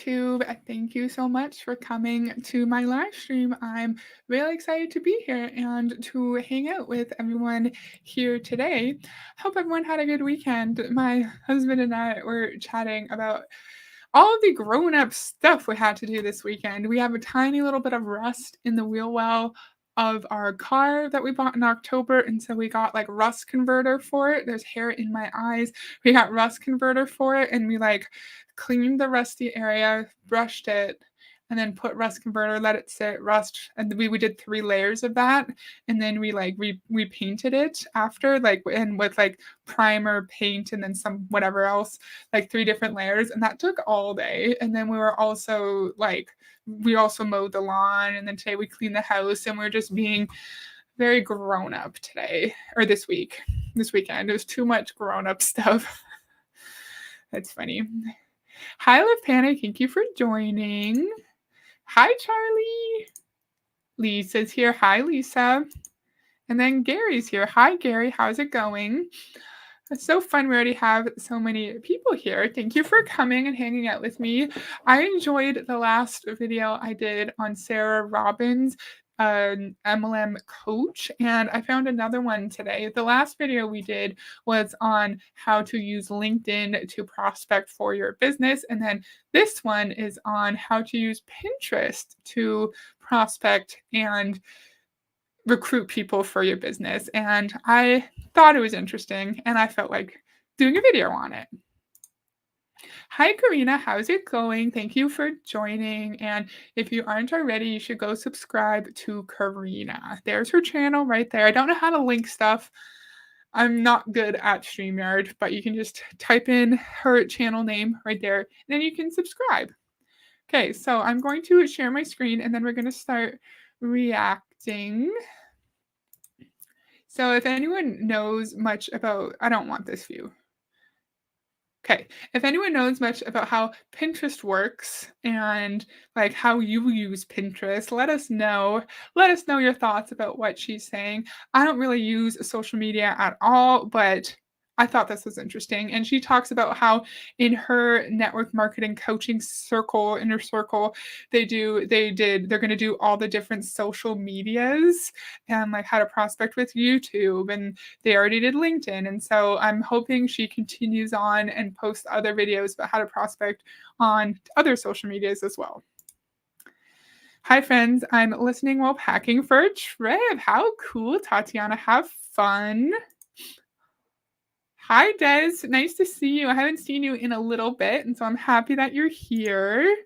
YouTube. Thank you so much for coming to my live stream. I'm really excited to be here and to hang out with everyone here today. Hope everyone had a good weekend. My husband and I were chatting about all of the grown up stuff we had to do this weekend. We have a tiny little bit of rust in the wheel well of our car that we bought in October. And so we got like rust converter for it. There's hair in my eyes. We got rust converter for it and we like cleaned the rusty area, brushed it, and then put rust converter, let it sit, rust, and we did 3 layers of that, and then we painted it after, like, and with like primer, paint, and then some whatever else, like 3 different layers, and that took all day. And then we also mowed the lawn, and then today we cleaned the house, and we're just being very grown up today or this weekend. It was too much grown up stuff. That's funny. Hi, Liv Panic. Thank you for joining. Hi, Charlie. Lisa's here. Hi, Lisa. And then Gary's here. Hi, Gary. How's it going? It's so fun. We already have so many people here. Thank you for coming and hanging out with me. I enjoyed the last video I did on Sarah Robbins, an MLM coach, and I found another one today. The last video we did was on how to use LinkedIn to prospect for your business, and then this one is on how to use Pinterest to prospect and recruit people for your business. And I thought it was interesting and I felt like doing a video on it. Hi, Karina. How's it going? Thank you for joining. And if you aren't already, you should go subscribe to Karina. There's her channel right there. I don't know how to link stuff. I'm not good at StreamYard, but you can just type in her channel name right there, and then you can subscribe. Okay, so I'm going to share my screen, and then we're going to start reacting. So if anyone knows much about, I don't want this view. Okay, if anyone knows much about how Pinterest works and like how you use Pinterest, let us know. Let us know your thoughts about what she's saying. I don't really use social media at all, but I thought this was interesting. And she talks about how in her network marketing coaching circle, inner circle, they're going to do all the different social medias and like how to prospect with YouTube, and they already did LinkedIn. And so I'm hoping she continues on and posts other videos about how to prospect on other social medias as well. Hi, friends. I'm listening while packing for a trip. How cool, Tatiana. Have fun. Hi, Des. Nice to see you. I haven't seen you in a little bit, and so I'm happy that you're here.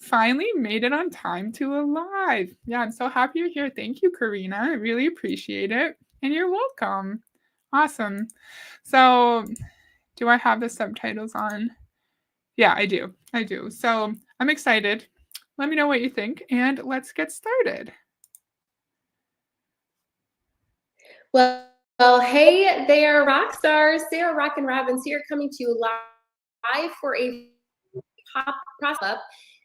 Finally made it on time to a live. Yeah, I'm so happy you're here. Thank you, Karina. I really appreciate it. And you're welcome. Awesome. So, do I have the subtitles on? Yeah, I do. I do. So, I'm excited. Let me know what you think, and let's get started. Well, hey there, rock stars. Sarah Rockin' Robbins here, coming to you live for a pop-up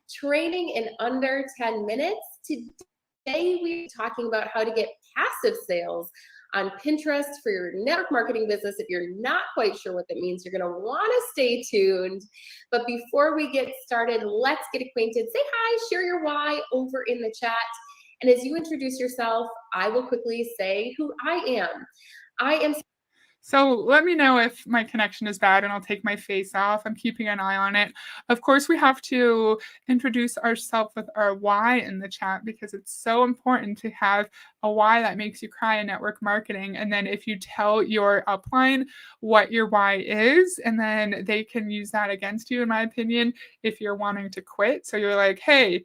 training in under 10 minutes. Today, we're talking about how to get passive sales on Pinterest for your network marketing business. If you're not quite sure what that means, you're going to want to stay tuned. But before we get started, let's get acquainted. Say hi, share your why over in the chat. And as you introduce yourself, I will quickly say who I am. So let me know if my connection is bad and I'll take my face off. I'm keeping an eye on it. Of course, we have to introduce ourselves with our why in the chat because it's so important to have a why that makes you cry in network marketing. And then if you tell your upline what your why is, and then they can use that against you, in my opinion, if you're wanting to quit. So you're like, hey,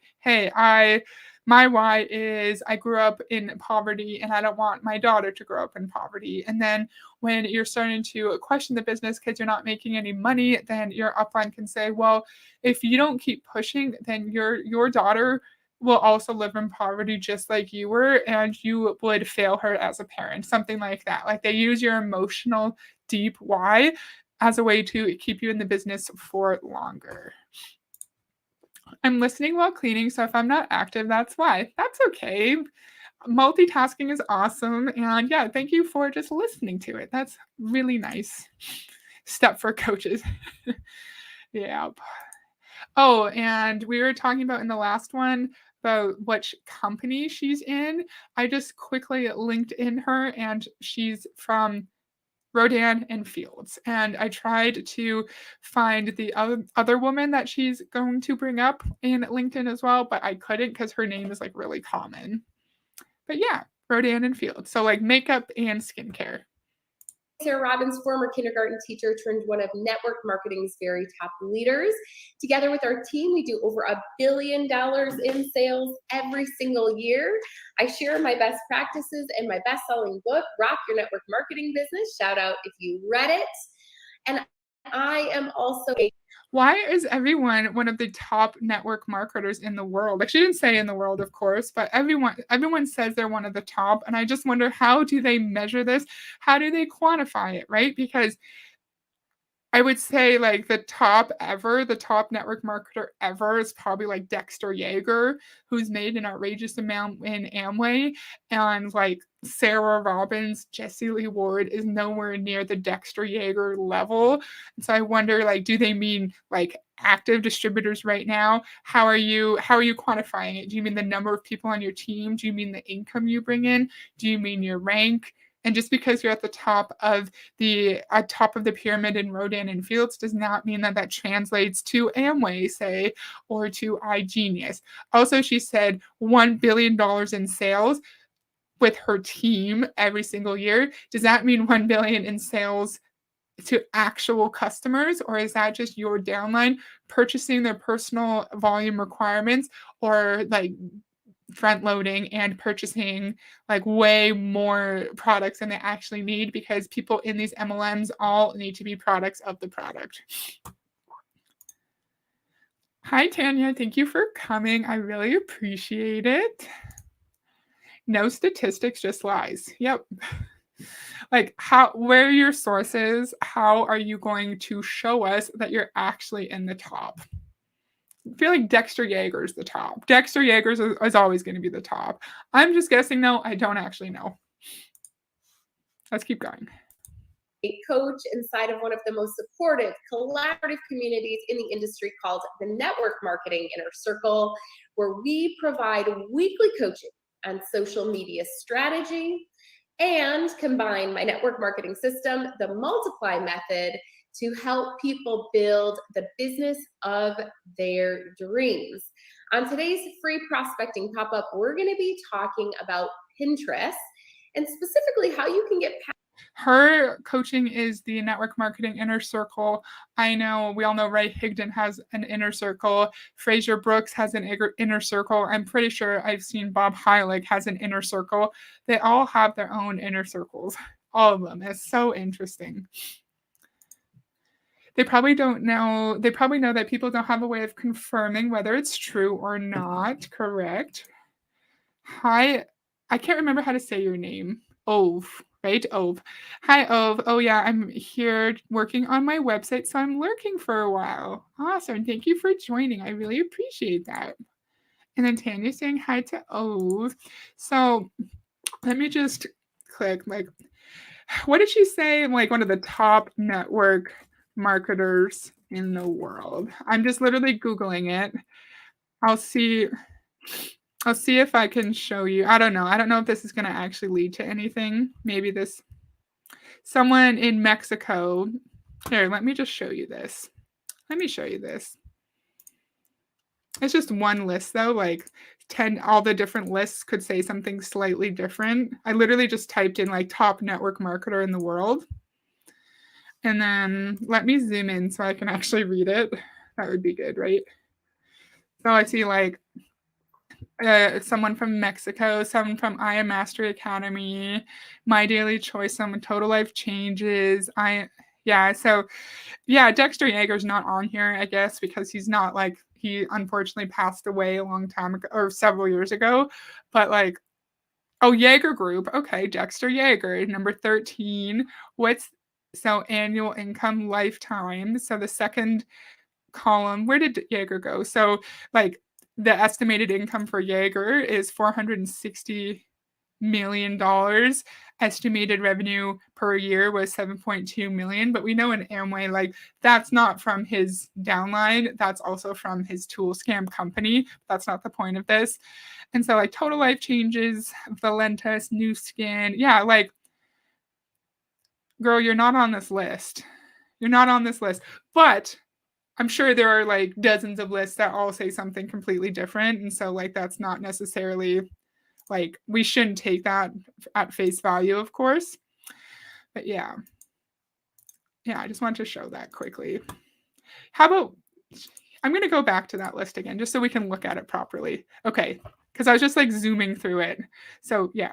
my why is I grew up in poverty and I don't want my daughter to grow up in poverty. And then when you're starting to question the business because you're not making any money, then your upline can say, well, if you don't keep pushing, then your daughter will also live in poverty just like you were, and you would fail her as a parent, something like that. Like they use your emotional deep why as a way to keep you in the business for longer. I'm listening while cleaning, so if I'm not active, that's why. That's okay. Multitasking is awesome. And yeah, thank you for just listening to it. That's really nice. Step for coaches. Yeah. Oh, and we were talking about in the last one about which company she's in. I just quickly linked in her, and she's from Rodan and Fields. And I tried to find the other woman that she's going to bring up in LinkedIn as well, but I couldn't because her name is like really common. But yeah, Rodan and Fields. So like makeup and skincare. Sarah Robbins, former kindergarten teacher turned one of network marketing's very top leaders. Together with our team, we do over $1 billion in sales every single year. I share my best practices and my best-selling book, Rock Your Network Marketing Business. Shout out if you read it. And I am also a Why is everyone one of the top network marketers in the world? Like she didn't say in the world, of course, but everyone says they're one of the top. And I just wonder, how do they measure this? How do they quantify it, right? Because I would say like the top network marketer ever is probably like Dexter Yeager, who's made an outrageous amount in Amway. And like Sarah Robbins, Jessie Lee Ward is nowhere near the Dexter Yeager level. And so I wonder, like, do they mean like active distributors right now? How are you quantifying it? Do you mean the number of people on your team? Do you mean the income you bring in? Do you mean your rank? And just because you're at the top of the pyramid in Rodan and Fields does not mean that that translates to Amway, say, or to iGenius. Also, she said $1 billion in sales with her team every single year. Does that mean 1 billion in sales to actual customers, or is that just your downline purchasing their personal volume requirements, or like front loading and purchasing like way more products than they actually need, because people in these MLMs all need to be products of the product. Hi, Tanya. Thank you for coming. I really appreciate it. No statistics, just lies. Yep. Like, where are your sources? How are you going to show us that you're actually in the top? I feel like Dexter Yeager's the top. Dexter Yeager's is always going to be the top. I'm just guessing, though. I don't actually know. Let's keep going. a coach inside of one of the most supportive, collaborative communities in the industry called the Network Marketing Inner Circle, where we provide weekly coaching on social media strategy and combine my network marketing system, the Multiply Method, to help people build the business of their dreams. On today's free prospecting pop-up, we're going to be talking about Pinterest and specifically how you can get her coaching is the Network Marketing Inner Circle. I know we all know Ray Higdon has an inner circle. Fraser Brooks has an inner circle. I'm pretty sure I've seen Bob Heilig has an inner circle. They all have their own inner circles. All of them. It's so interesting. They probably don't know. They probably know that people don't have a way of confirming whether it's true or not. Correct. Hi. I can't remember how to say your name. Ove, right? Ove. Hi, Ove. Oh, yeah, I'm here working on my website, so I'm lurking for a while. Awesome. Thank you for joining. I really appreciate that. And then Tanya's saying hi to Ove. So let me just click, like, what did she say? Like, one of the top network marketers in the world. I'm just literally Googling it. I'll see if I can show you. I don't know. I don't know if this is going to actually lead to anything. Maybe this. Someone in Mexico. Here, let me just show you this. Let me show you this. It's just one list, though. Like 10, all the different lists could say something slightly different. I literally just typed in like top network marketer in the world. And then let me zoom in so I can actually read it. That would be good, right? So I see like someone from Mexico, someone from I Am Mastery Academy, My Daily Choice, someone Total Life Changes. So Dexter Yeager's not on here, I guess, because he's not like, he unfortunately passed away a long time ago or several years ago. But like, oh, Yeager Group. Okay, Dexter Yeager, number 13. Annual income lifetime. So the second column, where did Yeager go? So like the estimated income for Yeager is $460 million estimated revenue per year was 7.2 million, but we know in Amway, like that's not from his downline, that's also from his tool scam company. That's not the point of this. And so like Total Life Changes, Valentis, New Skin, yeah, like girl, you're not on this list. You're not on this list. But I'm sure there are like dozens of lists that all say something completely different. And so like that's not necessarily like we shouldn't take that at face value, of course. But yeah. Yeah, I just wanted to show that quickly. How about I'm going to go back to that list again just so we can look at it properly. Okay, because I was just like zooming through it. So yeah,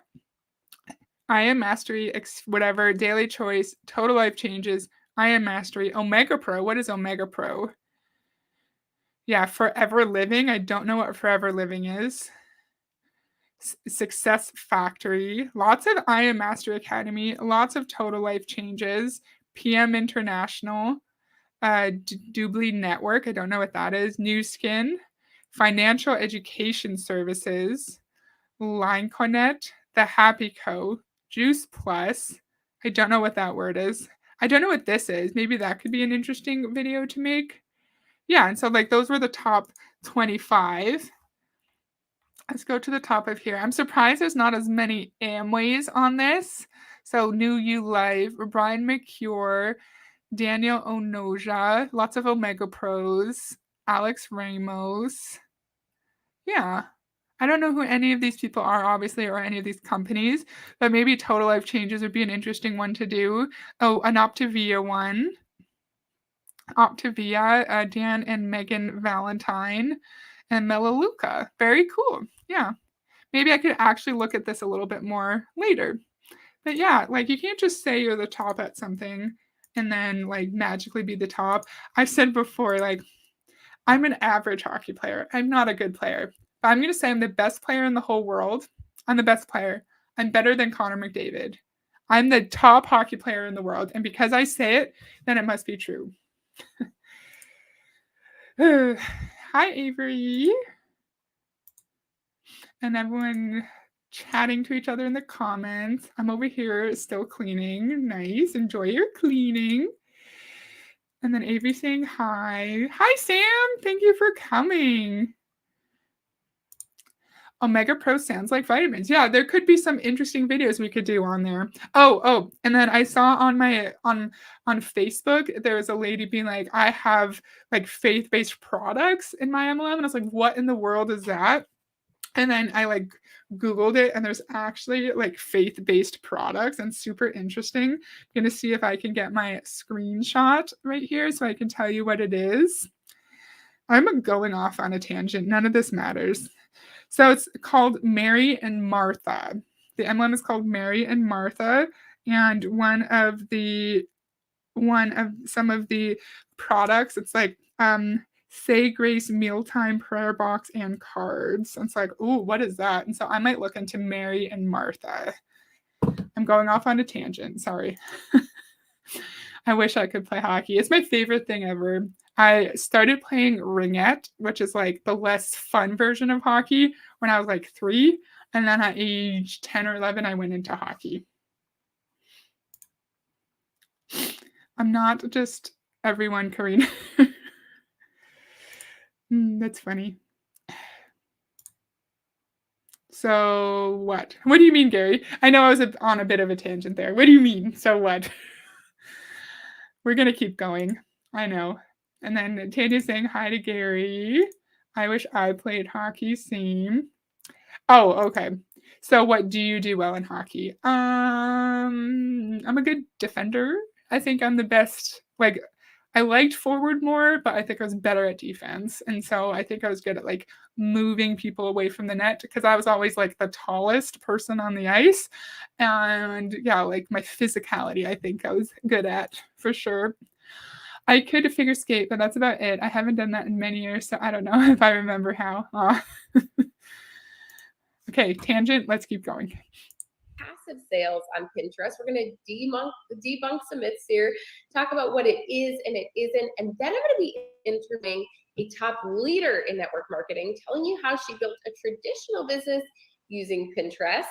I Am Mastery, whatever, Daily Choice, Total Life Changes, I Am Mastery, Omega Pro. What is Omega Pro? Yeah, Forever Living. I don't know what Forever Living is. Success Factory. Lots of I Am Mastery Academy. Lots of Total Life Changes. PM International. Doobly Network. I don't know what that is. New Skin. Financial Education Services. Line Connect. The Happy Co. Juice Plus. I don't know what that word is. I don't know what this is. Maybe that could be an interesting video to make. Yeah, and so like those were the top 25. Let's go to the top of here. I'm surprised there's not as many Amways on this. So New You Life, Brian McCure, Daniel Onoja, lots of Omega Pros, Alex Ramos. Yeah. I don't know who any of these people are, obviously, or any of these companies, but maybe Total Life Changes would be an interesting one to do. Oh, an Optavia one. Optavia, Dan and Megan Valentine, and Melaleuca. Very cool. Yeah. Maybe I could actually look at this a little bit more later. But yeah, like you can't just say you're the top at something and then like magically be the top. I've said before, like, I'm an average hockey player. I'm not a good player. But I'm going to say I'm the best player in the whole world. I'm the best player. I'm better than Connor McDavid. I'm the top hockey player in the world. And because I say it, then it must be true. Hi, Avery. And everyone chatting to each other in the comments. I'm over here still cleaning. Nice. Enjoy your cleaning. And then Avery saying hi. Hi, Sam. Thank you for coming. Omega Pro sounds like vitamins. Yeah, there could be some interesting videos we could do on there. Oh, and then I saw on my on Facebook there was a lady being like, I have like faith-based products in my MLM, and I was like, what in the world is that? And then I like Googled it, and there's actually like faith-based products and super interesting. I'm gonna see if I can get my screenshot right here so I can tell you what it is. I'm going off on a tangent. None of this matters. So it's called Mary and Martha. The emblem is called Mary and Martha, and one of some of the products, it's like Say Grace Mealtime Prayer Box and Cards. And it's like, ooh, what is that? And so I might look into Mary and Martha. I'm going off on a tangent. Sorry. I wish I could play hockey. It's my favorite thing ever. I started playing ringette, which is like the less fun version of hockey, when I was like 3. And then at age 10 or 11, I went into hockey. I'm not just everyone, Karina. That's funny. So what? What do you mean, Gary? I know I was on a bit of a tangent there. What do you mean? So what? We're going to keep going. I know. And then Tanya's saying hi to Gary. I wish I played hockey. Same. Oh, okay. So what do you do well in hockey? I'm a good defender. I think I'm the best. Like, I liked forward more, but I think I was better at defense. And so I think I was good at like moving people away from the net because I was always like the tallest person on the ice. And yeah, like my physicality, I think I was good at for sure. I could figure skate, but that's about it. I haven't done that in many years, so I don't know if I remember how. Okay, tangent. Let's keep going. Passive sales on Pinterest. We're going to debunk some myths here, talk about what it is and it isn't, and then I'm going to be interviewing a top leader in network marketing, telling you how she built a traditional business using Pinterest.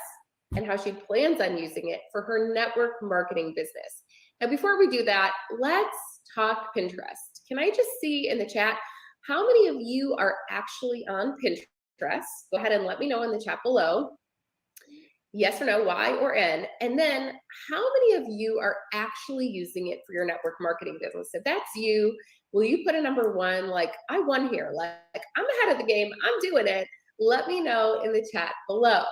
and how she plans on using it for her network marketing business. Now, before we do that, let's talk Pinterest. Can I just see in the chat how many of you are actually on Pinterest? Go ahead and let me know in the chat below. Yes or no, Y or N. And then how many of you are actually using it for your network marketing business? If that's you, will you put a number one? Like, I won here. Like, I'm ahead of the game. I'm doing it. Let me know in the chat below.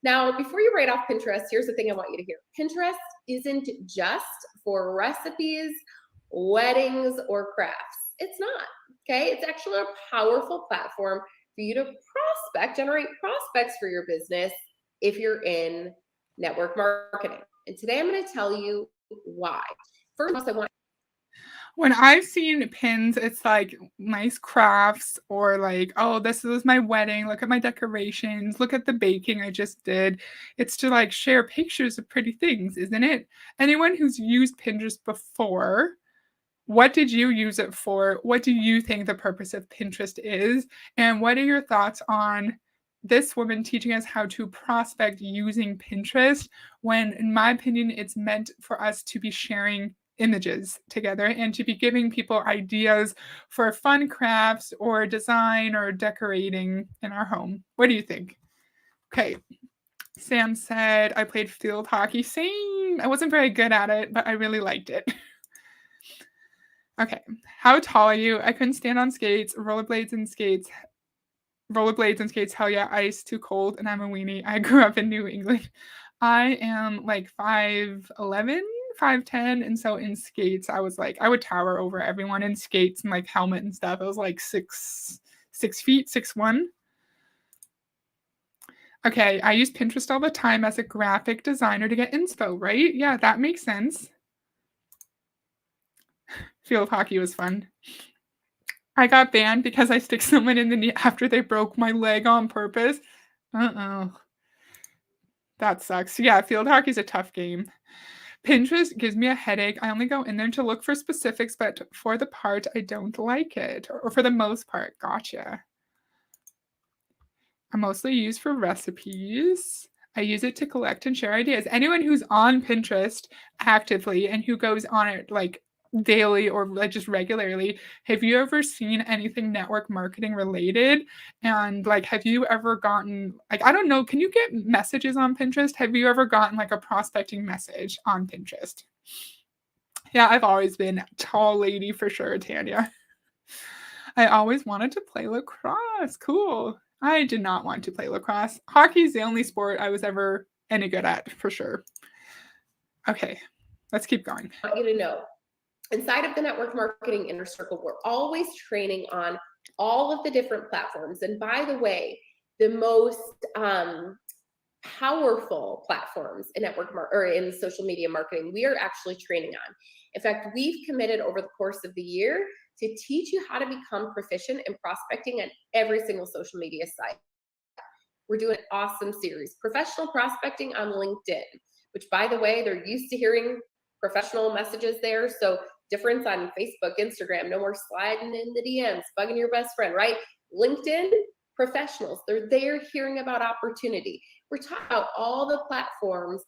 Now, before you write off Pinterest, here's the thing I want you to hear. Pinterest isn't just for recipes, weddings, or crafts. It's not, okay? It's actually a powerful platform for you to generate prospects for your business if you're in network marketing. And today I'm going to tell you why. First, I want When I've seen pins, it's like nice crafts or like, oh, this was my wedding. Look at my decorations. Look at the baking I just did. It's to like share pictures of pretty things, isn't it? Anyone who's used Pinterest before, what did you use it for? What do you think the purpose of Pinterest is? And what are your thoughts on this woman teaching us how to prospect using Pinterest when, in my opinion, it's meant for us to be sharing images together and to be giving people ideas for fun crafts or design or decorating in our home? What do you think? Okay. Sam said, I played field hockey. Same. I wasn't very good at it, but I really liked it. Okay. How tall are you? I couldn't stand on skates, rollerblades and skates. Rollerblades and skates, hell yeah, ice, too cold, and I'm a weenie. I grew up in New England. I am like 5'11", 5'10", and so in skates, I was like, I would tower over everyone in skates and like helmet and stuff. I was like 6 feet, 6'1". Okay, I use Pinterest all the time as a graphic designer to get inspo, right? Yeah, that makes sense. Field hockey was fun. I got banned because I stick someone in the knee after they broke my leg on purpose. Uh-oh. That sucks. Yeah, field hockey's a tough game. Pinterest gives me a headache. I only go in there to look for specifics, but for the part, I don't like it. Or for the most part. Gotcha. I mostly use for recipes. I use it to collect and share ideas. Anyone who's on Pinterest actively and who goes on it like daily or like just regularly, have you ever seen anything network marketing related? And like, have you ever gotten like, I don't know, can you get messages on Pinterest? Have you ever gotten like a prospecting message on Pinterest? Yeah, I've always been a tall lady for sure, Tanya. I always wanted to play lacrosse. Cool. I did not want to play lacrosse. Hockey is the only sport I was ever any good at, for sure. Okay, let's keep going. I want you to know, inside of the network marketing inner circle, we're always training on all of the different platforms. And by the way, the most powerful platforms in or in social media marketing, we are actually training on. In fact, we've committed over the course of the year to teach you how to become proficient in prospecting on every single social media site. We're doing an awesome series, Professional Prospecting on LinkedIn, which, by the way, they're used to hearing professional messages there. So difference on Facebook, Instagram, no more sliding in the DMs, bugging your best friend, right? LinkedIn, professionals, they're there hearing about opportunity. We're talking about all the platforms,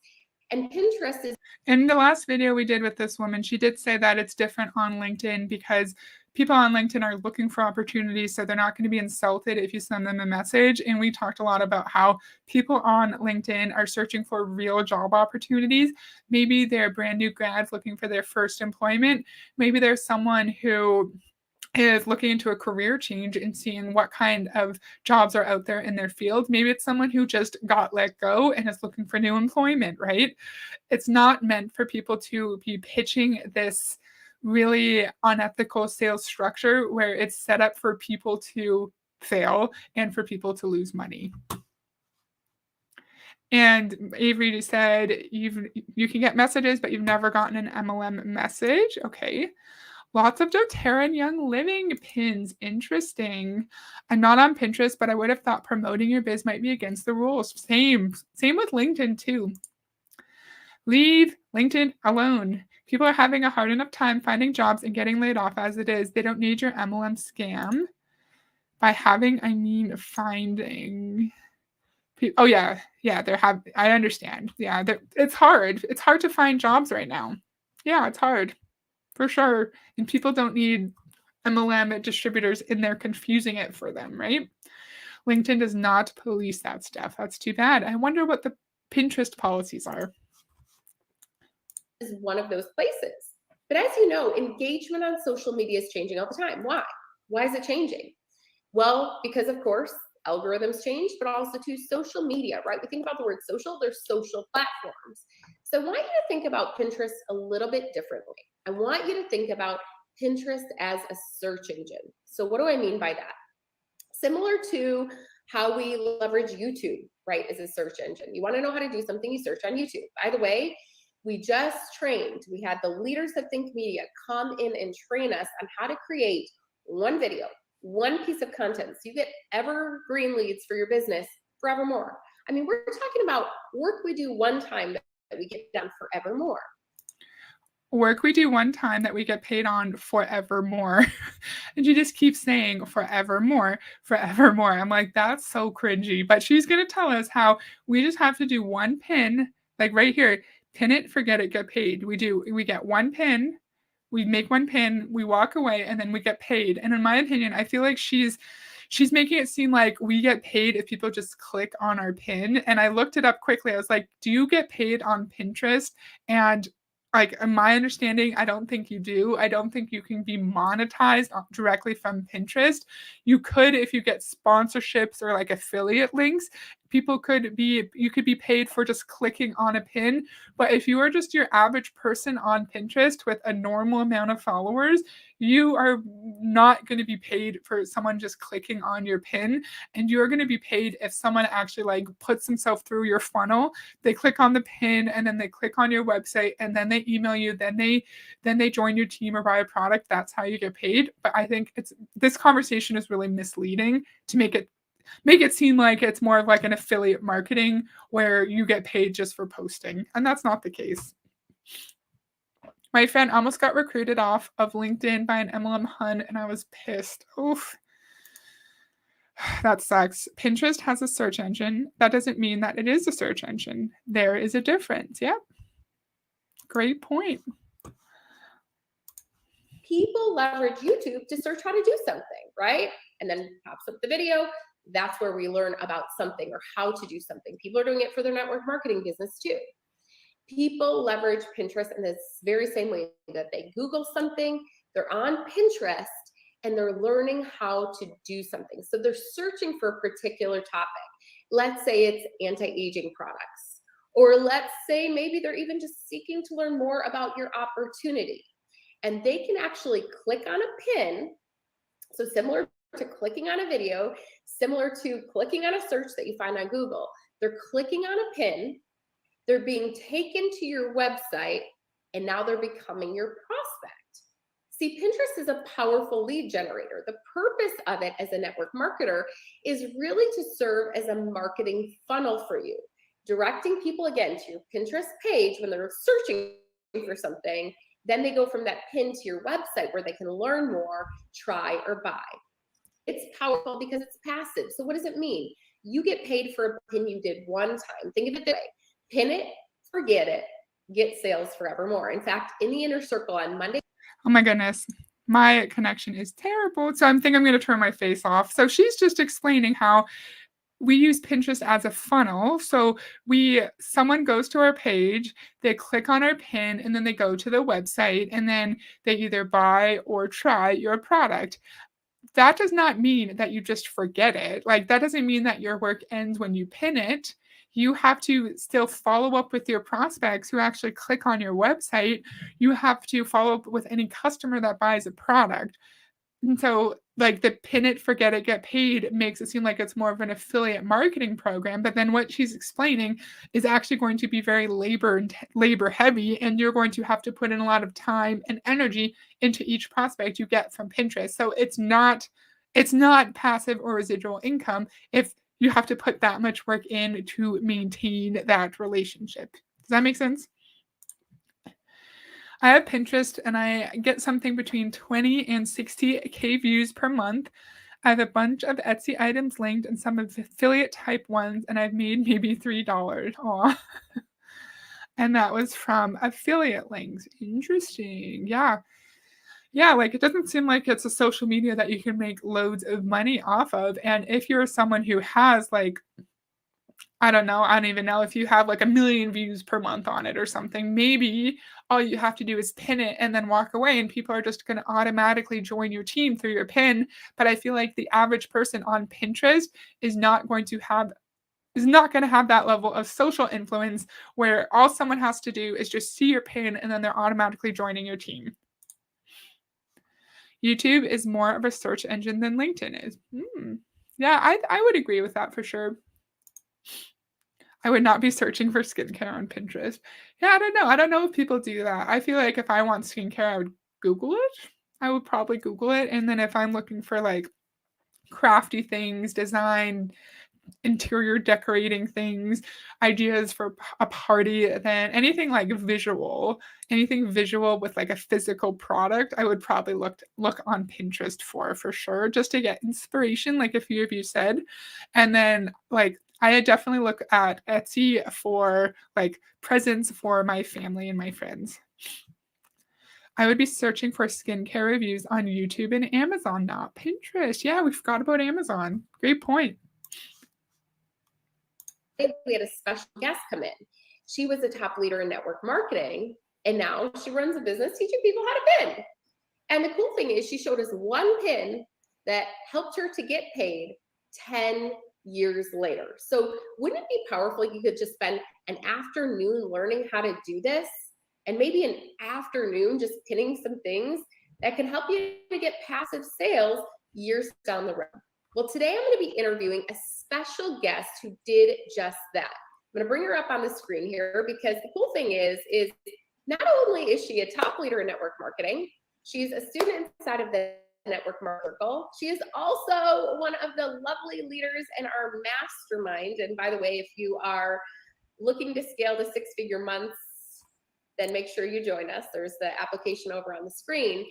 and Pinterest is. In the last video we did with this woman, she did say that it's different on LinkedIn because people on LinkedIn are looking for opportunities, so they're not going to be insulted if you send them a message. And we talked a lot about how people on LinkedIn are searching for real job opportunities. Maybe they're brand new grads looking for their first employment. Maybe there's someone who is looking into a career change and seeing what kind of jobs are out there in their field. Maybe it's someone who just got let go and is looking for new employment, right? It's not meant for people to be pitching this really unethical sales structure where it's set up for people to fail and for people to lose money. And Avery said you can get messages, but you've never gotten an MLM message. Okay. Lots of doTERRA and Young Living pins. Interesting. I'm not on Pinterest, but I would have thought promoting your biz might be against the rules. Same with LinkedIn too. Leave LinkedIn alone. People are having a hard enough time finding jobs and getting laid off as it is. They don't need your MLM scam. By having, I mean finding. Oh yeah, yeah. I understand. Yeah, it's hard. It's hard to find jobs right now. Yeah, it's hard for sure. And people don't need MLM distributors in there confusing it for them, right? LinkedIn does not police that stuff. That's too bad. I wonder what the Pinterest policies are. Is one of those places. But as you know, engagement on social media is changing all the time. Why? Why is it changing? Well, because of course, algorithms change, but also to social media, right? We think about the word social, there's social platforms. So I want you to think about Pinterest a little bit differently. I want you to think about Pinterest as a search engine. So what do I mean by that? Similar to how we leverage YouTube, right, as a search engine. You want to know how to do something, you search on YouTube. By the way, we just trained, we had the leaders of Think Media come in and train us on how to create one video, one piece of content. So you get evergreen leads for your business forevermore. I mean, we're talking about work we do one time that we get done forevermore. Work we do one time that we get paid on forevermore. And she just keeps saying forevermore, forevermore. I'm like, that's so cringy. But she's going to tell us how we just have to do one pin, like right here, pin it, forget it, get paid. We get one pin, we make one pin, we walk away, and then we get paid. And in my opinion, I feel like she's making it seem like we get paid if people just click on our pin. And I looked it up quickly. I was like, do you get paid on Pinterest? And like in my understanding, I don't think you do. I don't think you can be monetized directly from Pinterest. You could if you get sponsorships or like affiliate links. You could be paid for just clicking on a pin. But if you are just your average person on Pinterest with a normal amount of followers, you are not going to be paid for someone just clicking on your pin. And you're going to be paid if someone actually like puts themselves through your funnel. They click on the pin and then they click on your website and then they email you, then they join your team or buy a product. That's how you get paid. But I think this conversation is really misleading to make it seem like it's more of like an affiliate marketing where you get paid just for posting. And that's not the case. My friend almost got recruited off of LinkedIn by an MLM hun, and I was pissed. Oof. That sucks. Pinterest has a search engine. That doesn't mean that it is a search engine. There is a difference. Yep. Great point. People leverage YouTube to search how to do something, right? And then pops up the video. That's where we learn about something or how to do something. People are doing it for their network marketing business too. People leverage Pinterest in this very same way that they Google something, they're on Pinterest, and they're learning how to do something. So they're searching for a particular topic. Let's say it's anti-aging products, or let's say maybe they're even just seeking to learn more about your opportunity. And they can actually click on a pin. So similar to clicking on a video, similar to clicking on a search that you find on Google, they're clicking on a pin, they're being taken to your website, and now they're becoming your prospect. See, Pinterest is a powerful lead generator. The purpose of it as a network marketer is really to serve as a marketing funnel for you, directing people again to your Pinterest page when they're searching for something. Then they go from that pin to your website where they can learn more, try, or buy. It's powerful because it's passive. So what does it mean? You get paid for a pin you did one time. Think of it this way. Pin it, forget it, get sales forevermore. In fact, in the inner circle on Monday. Oh my goodness. My connection is terrible. So I'm going to turn my face off. So she's just explaining how we use Pinterest as a funnel. So someone goes to our page, they click on our pin, and then they go to the website, and then they either buy or try your product. That does not mean that you just forget it. Like, that doesn't mean that your work ends when you pin it. You have to still follow up with your prospects who actually click on your website. You have to follow up with any customer that buys a product. And so, like, the pin it, forget it, get paid makes it seem like it's more of an affiliate marketing program. But then what she's explaining is actually going to be very labor heavy, and you're going to have to put in a lot of time and energy into each prospect you get from Pinterest. So it's not passive or residual income if you have to put that much work in to maintain that relationship. Does that make sense? I have Pinterest and I get something between 20 and 60K views per month. I have a bunch of Etsy items linked and some affiliate type ones, and I've made maybe $3. Aw. And that was from affiliate links. Interesting. Yeah. Yeah, like, it doesn't seem like it's a social media that you can make loads of money off of, and if you're someone who has, like, I don't know, I don't even know if you have, like, 1,000,000 views per month on it or something, maybe all you have to do is pin it and then walk away, and people are just gonna automatically join your team through your pin, but I feel like the average person on Pinterest is not going to have is not gonna have that level of social influence where all someone has to do is just see your pin and then they're automatically joining your team. YouTube is more of a search engine than LinkedIn is. Yeah, I would agree with that for sure. I would not be searching for skincare on Pinterest. Yeah, I don't know. I don't know if people do that. I feel like if I want skincare, I would Google it. I would probably Google it, and then if I'm looking for, like, crafty things, design, interior decorating things, ideas for a party, then anything visual with like a physical product, I would probably look on Pinterest for sure, just to get inspiration, like a few of you said. And then like I definitely look at Etsy for like presents for my family and my friends. I would be searching for skincare reviews on YouTube and Amazon, not Pinterest. Yeah, we forgot about Amazon. Great point. We had a special guest come in. She was a top leader in network marketing, and now she runs a business teaching people how to pin. And the cool thing is, she showed us one pin that helped her to get paid 10 years later. So, wouldn't it be powerful? You could just spend an afternoon learning how to do this, and maybe an afternoon just pinning some things that can help you to get passive sales years down the road. Well, today I'm going to be interviewing a special guest who did just that. I'm going to bring her up on the screen here because the cool thing is not only is she a top leader in network marketing, she's a student inside of the network marketing circle. She is also one of the lovely leaders in our mastermind. And by the way, if you are looking to scale to six-figure months, then make sure you join us. There's the application over on the screen.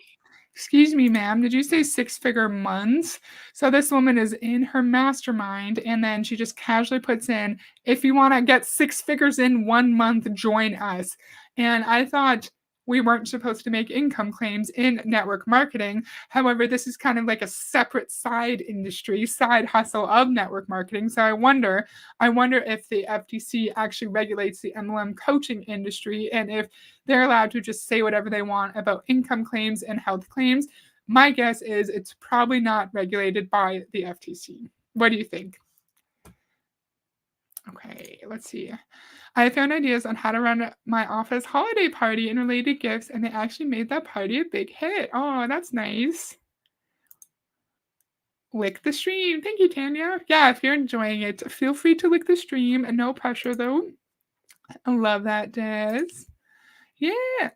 Excuse me, ma'am, did you say six-figure months? So this woman is in her mastermind, and then she just casually puts in, "If you wanna get 6 figures in 1 month, join us." And I thought we weren't supposed to make income claims in network marketing. However, this is kind of like a separate side industry, side hustle of network marketing. So I wonder if the FTC actually regulates the MLM coaching industry and if they're allowed to just say whatever they want about income claims and health claims. My guess is it's probably not regulated by the FTC. What do you think? Okay, let's see. I found ideas on how to run my office holiday party and related gifts, and they actually made that party a big hit. Oh, that's nice. Lick the stream. Thank you, Tanya. Yeah, if you're enjoying it, feel free to lick the stream. And no pressure, though. I love that, Des. Yeah.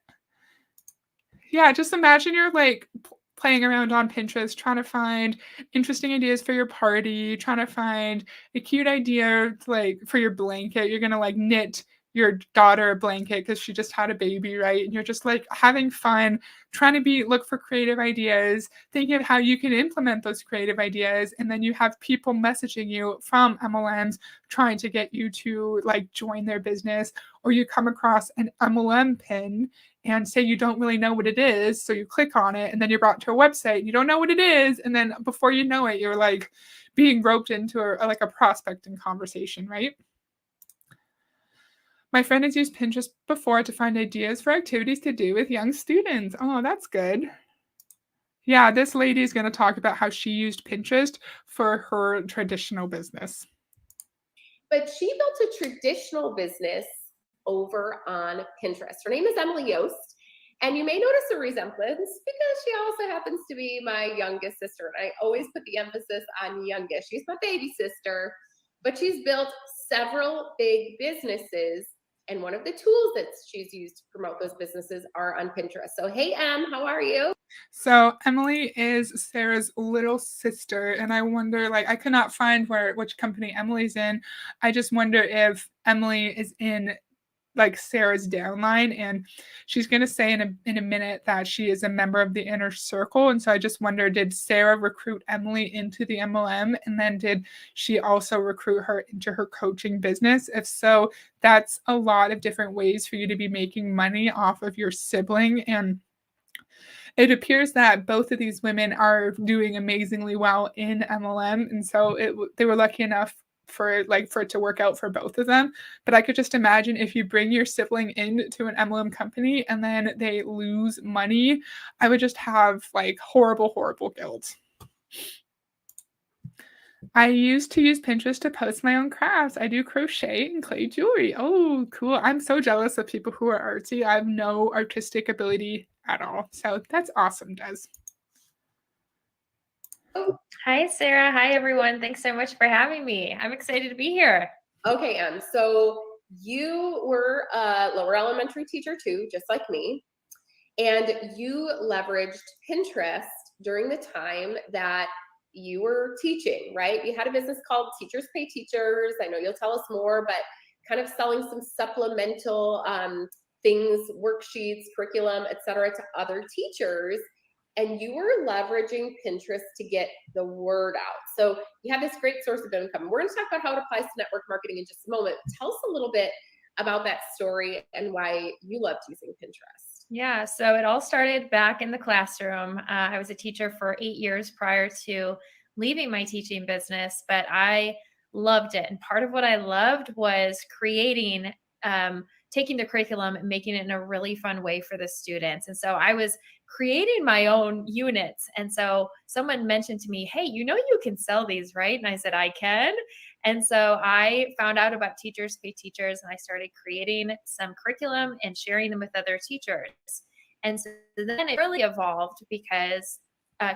Yeah, just imagine you're like playing around on Pinterest, trying to find interesting ideas for your party, trying to find a cute idea to, like for your blanket. You're gonna like knit your daughter a blanket because she just had a baby, right? And you're just like having fun, trying to look for creative ideas, thinking of how you can implement those creative ideas, and then you have people messaging you from MLMs trying to get you to like join their business, or you come across an MLM pin and say you don't really know what it is. So you click on it and then you're brought to a website and you don't know what it is. And then before you know it, you're like being roped into like a prospecting conversation, right? My friend has used Pinterest before to find ideas for activities to do with young students. Oh, that's good. Yeah, this lady is going to talk about how she used Pinterest for her traditional business. But she built a traditional business over on Pinterest. Her name is Emily Yost. And you may notice a resemblance because she also happens to be my youngest sister. And I always put the emphasis on youngest. She's my baby sister, but she's built several big businesses. And one of the tools that she's used to promote those businesses are on Pinterest. So, hey, Em, how are you? So Emily is Sarah's little sister, and I wonder, like, I could not find which company Emily's in. I just wonder if Emily is in like Sarah's downline, and she's going to say in a minute that she is a member of the inner circle. And so I just wonder, did Sarah recruit Emily into the MLM, and then did she also recruit her into her coaching business? If so, that's a lot of different ways for you to be making money off of your sibling. And it appears that both of these women are doing amazingly well in MLM, and so they were lucky enough for it to work out for both of them. But I could just imagine if you bring your sibling into an MLM company and then they lose money, I would just have like horrible guilt. I used to use Pinterest to post my own crafts. I do crochet and clay jewelry. Oh, cool. I'm so jealous of people who are artsy. I have no artistic ability at all. So that's awesome, Des. Oh, Hi, Sarah. Hi, everyone. Thanks so much for having me. I'm excited to be here. okay, so you were a lower elementary teacher too, just like me, and you leveraged Pinterest during the time that you were teaching, right? You had a business called Teachers Pay Teachers. I know you'll tell us more, but kind of selling some supplemental things, worksheets, curriculum, etc., to other teachers. And you were leveraging Pinterest to get the word out. So you have this great source of income. We're going to talk about how it applies to network marketing in just a moment. Tell us a little bit about that story and why you loved using Pinterest. Yeah, so it all started back in the classroom. I was a teacher for 8 years prior to leaving my teaching business, but I loved it. And part of what I loved was creating, taking the curriculum and making it in a really fun way for the students. And so I was creating my own units. And so someone mentioned to me, hey, you can sell these, right? And I said, I can. And so I found out about Teachers Pay Teachers, and I started creating some curriculum and sharing them with other teachers. And so then it really evolved because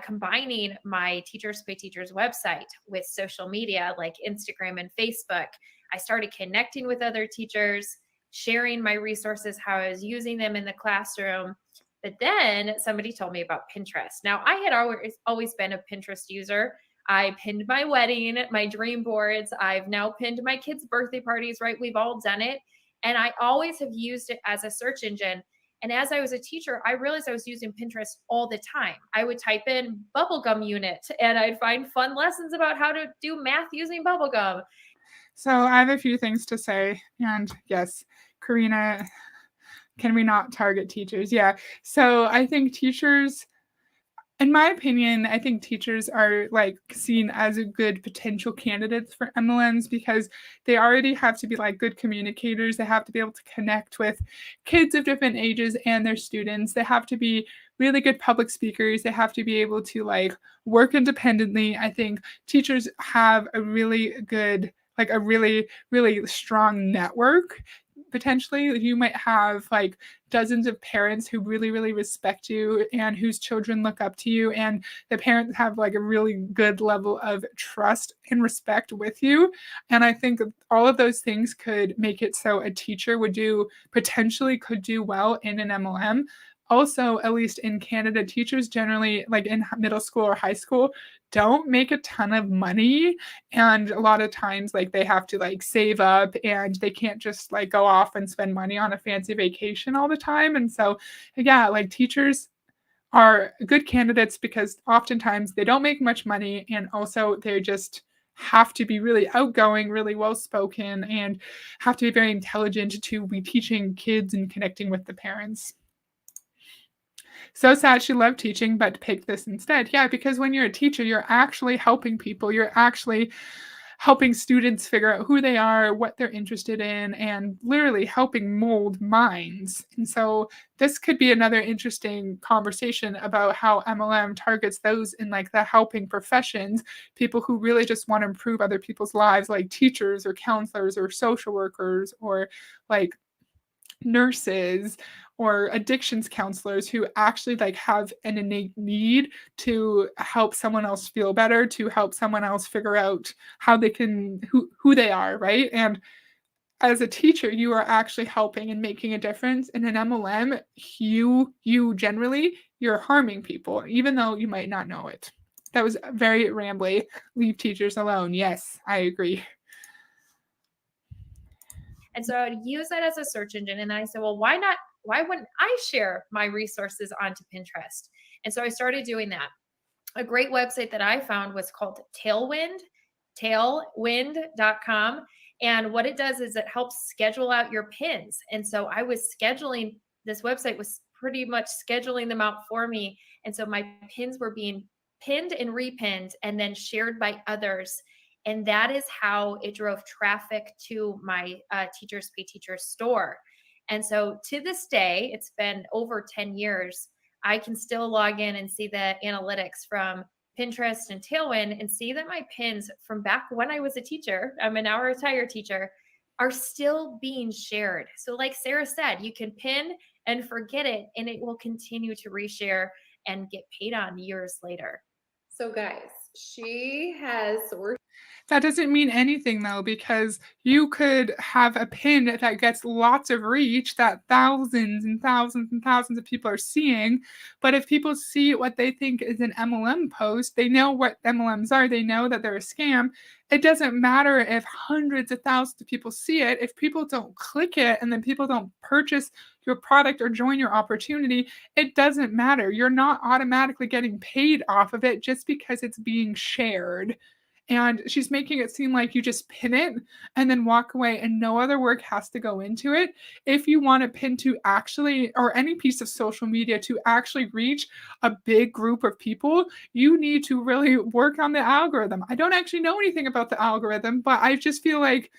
combining my Teachers Pay Teachers website with social media like Instagram and Facebook, I started connecting with other teachers, sharing my resources, how I was using them in the classroom. But then somebody told me about Pinterest. Now, I had always been a Pinterest user. I pinned my wedding, my dream boards. I've now pinned my kids' birthday parties, right? We've all done it. And I always have used it as a search engine. And as I was a teacher, I realized I was using Pinterest all the time. I would type in bubblegum unit and I'd find fun lessons about how to do math using bubblegum. So I have a few things to say. And yes, Karina, can we not target teachers? Yeah. So I think teachers, in my opinion, I think teachers are like seen as a good potential candidates for MLMs because they already have to be like good communicators. They have to be able to connect with kids of different ages and their students. They have to be really good public speakers. They have to be able to like work independently. I think teachers have a really good, like a really strong network. Potentially, you might have like dozens of parents who really respect you and whose children look up to you, and the parents have like a really good level of trust and respect with you. And I think all of those things could make it so a teacher potentially could do well in an MLM. Also, at least in Canada, teachers generally, like in middle school or high school, don't make a ton of money, and a lot of times like they have to like save up, and they can't just like go off and spend money on a fancy vacation all the time. And so yeah, like teachers are good candidates because oftentimes they don't make much money, and also they just have to be really outgoing, really well spoken, and have to be very intelligent to be teaching kids and connecting with the parents. So sad she loved teaching, but picked this instead. Yeah, because when you're a teacher, you're actually helping people. You're actually helping students figure out who they are, what they're interested in, and literally helping mold minds. And so this could be another interesting conversation about how MLM targets those in like the helping professions, people who really just want to improve other people's lives, like teachers or counselors or social workers or like nurses or addictions counselors who actually like have an innate need to help someone else feel better, to help someone else figure out how they can who they are, right? And as a teacher, you are actually helping and making a difference. In an MLM, you generally you're harming people, even though you might not know it. That was very rambly. Leave teachers alone. Yes, I agree. And so I would use that as a search engine. And then I said, well, why wouldn't I share my resources onto Pinterest? And so I started doing that. A great website that I found was called tailwind.com. And what it does is it helps schedule out your pins. And so I was scheduling, this website was pretty much scheduling them out for me. And so my pins were being pinned and repinned and then shared by others. And that is how it drove traffic to my Teachers Pay Teachers store. And so to this day, it's been over 10 years. I can still log in and see the analytics from Pinterest and Tailwind and see that my pins from back when I was a teacher, I'm a now retired teacher, are still being shared. So like Sarah said, you can pin and forget it and it will continue to reshare and get paid on years later. So guys, she has, That doesn't mean anything though, because you could have a pin that gets lots of reach that thousands and thousands and thousands of people are seeing. But if people see what they think is an MLM post, they know what MLMs are, they know that they're a scam. It doesn't matter if hundreds of thousands of people see it. If people don't click it and then people don't purchase your product or join your opportunity, it doesn't matter. You're not automatically getting paid off of it just because it's being shared. And she's making it seem like you just pin it and then walk away and no other work has to go into it. If you want a pin to actually, or any piece of social media to actually reach a big group of people, you need to really work on the algorithm. I don't actually know anything about the algorithm, but I just feel like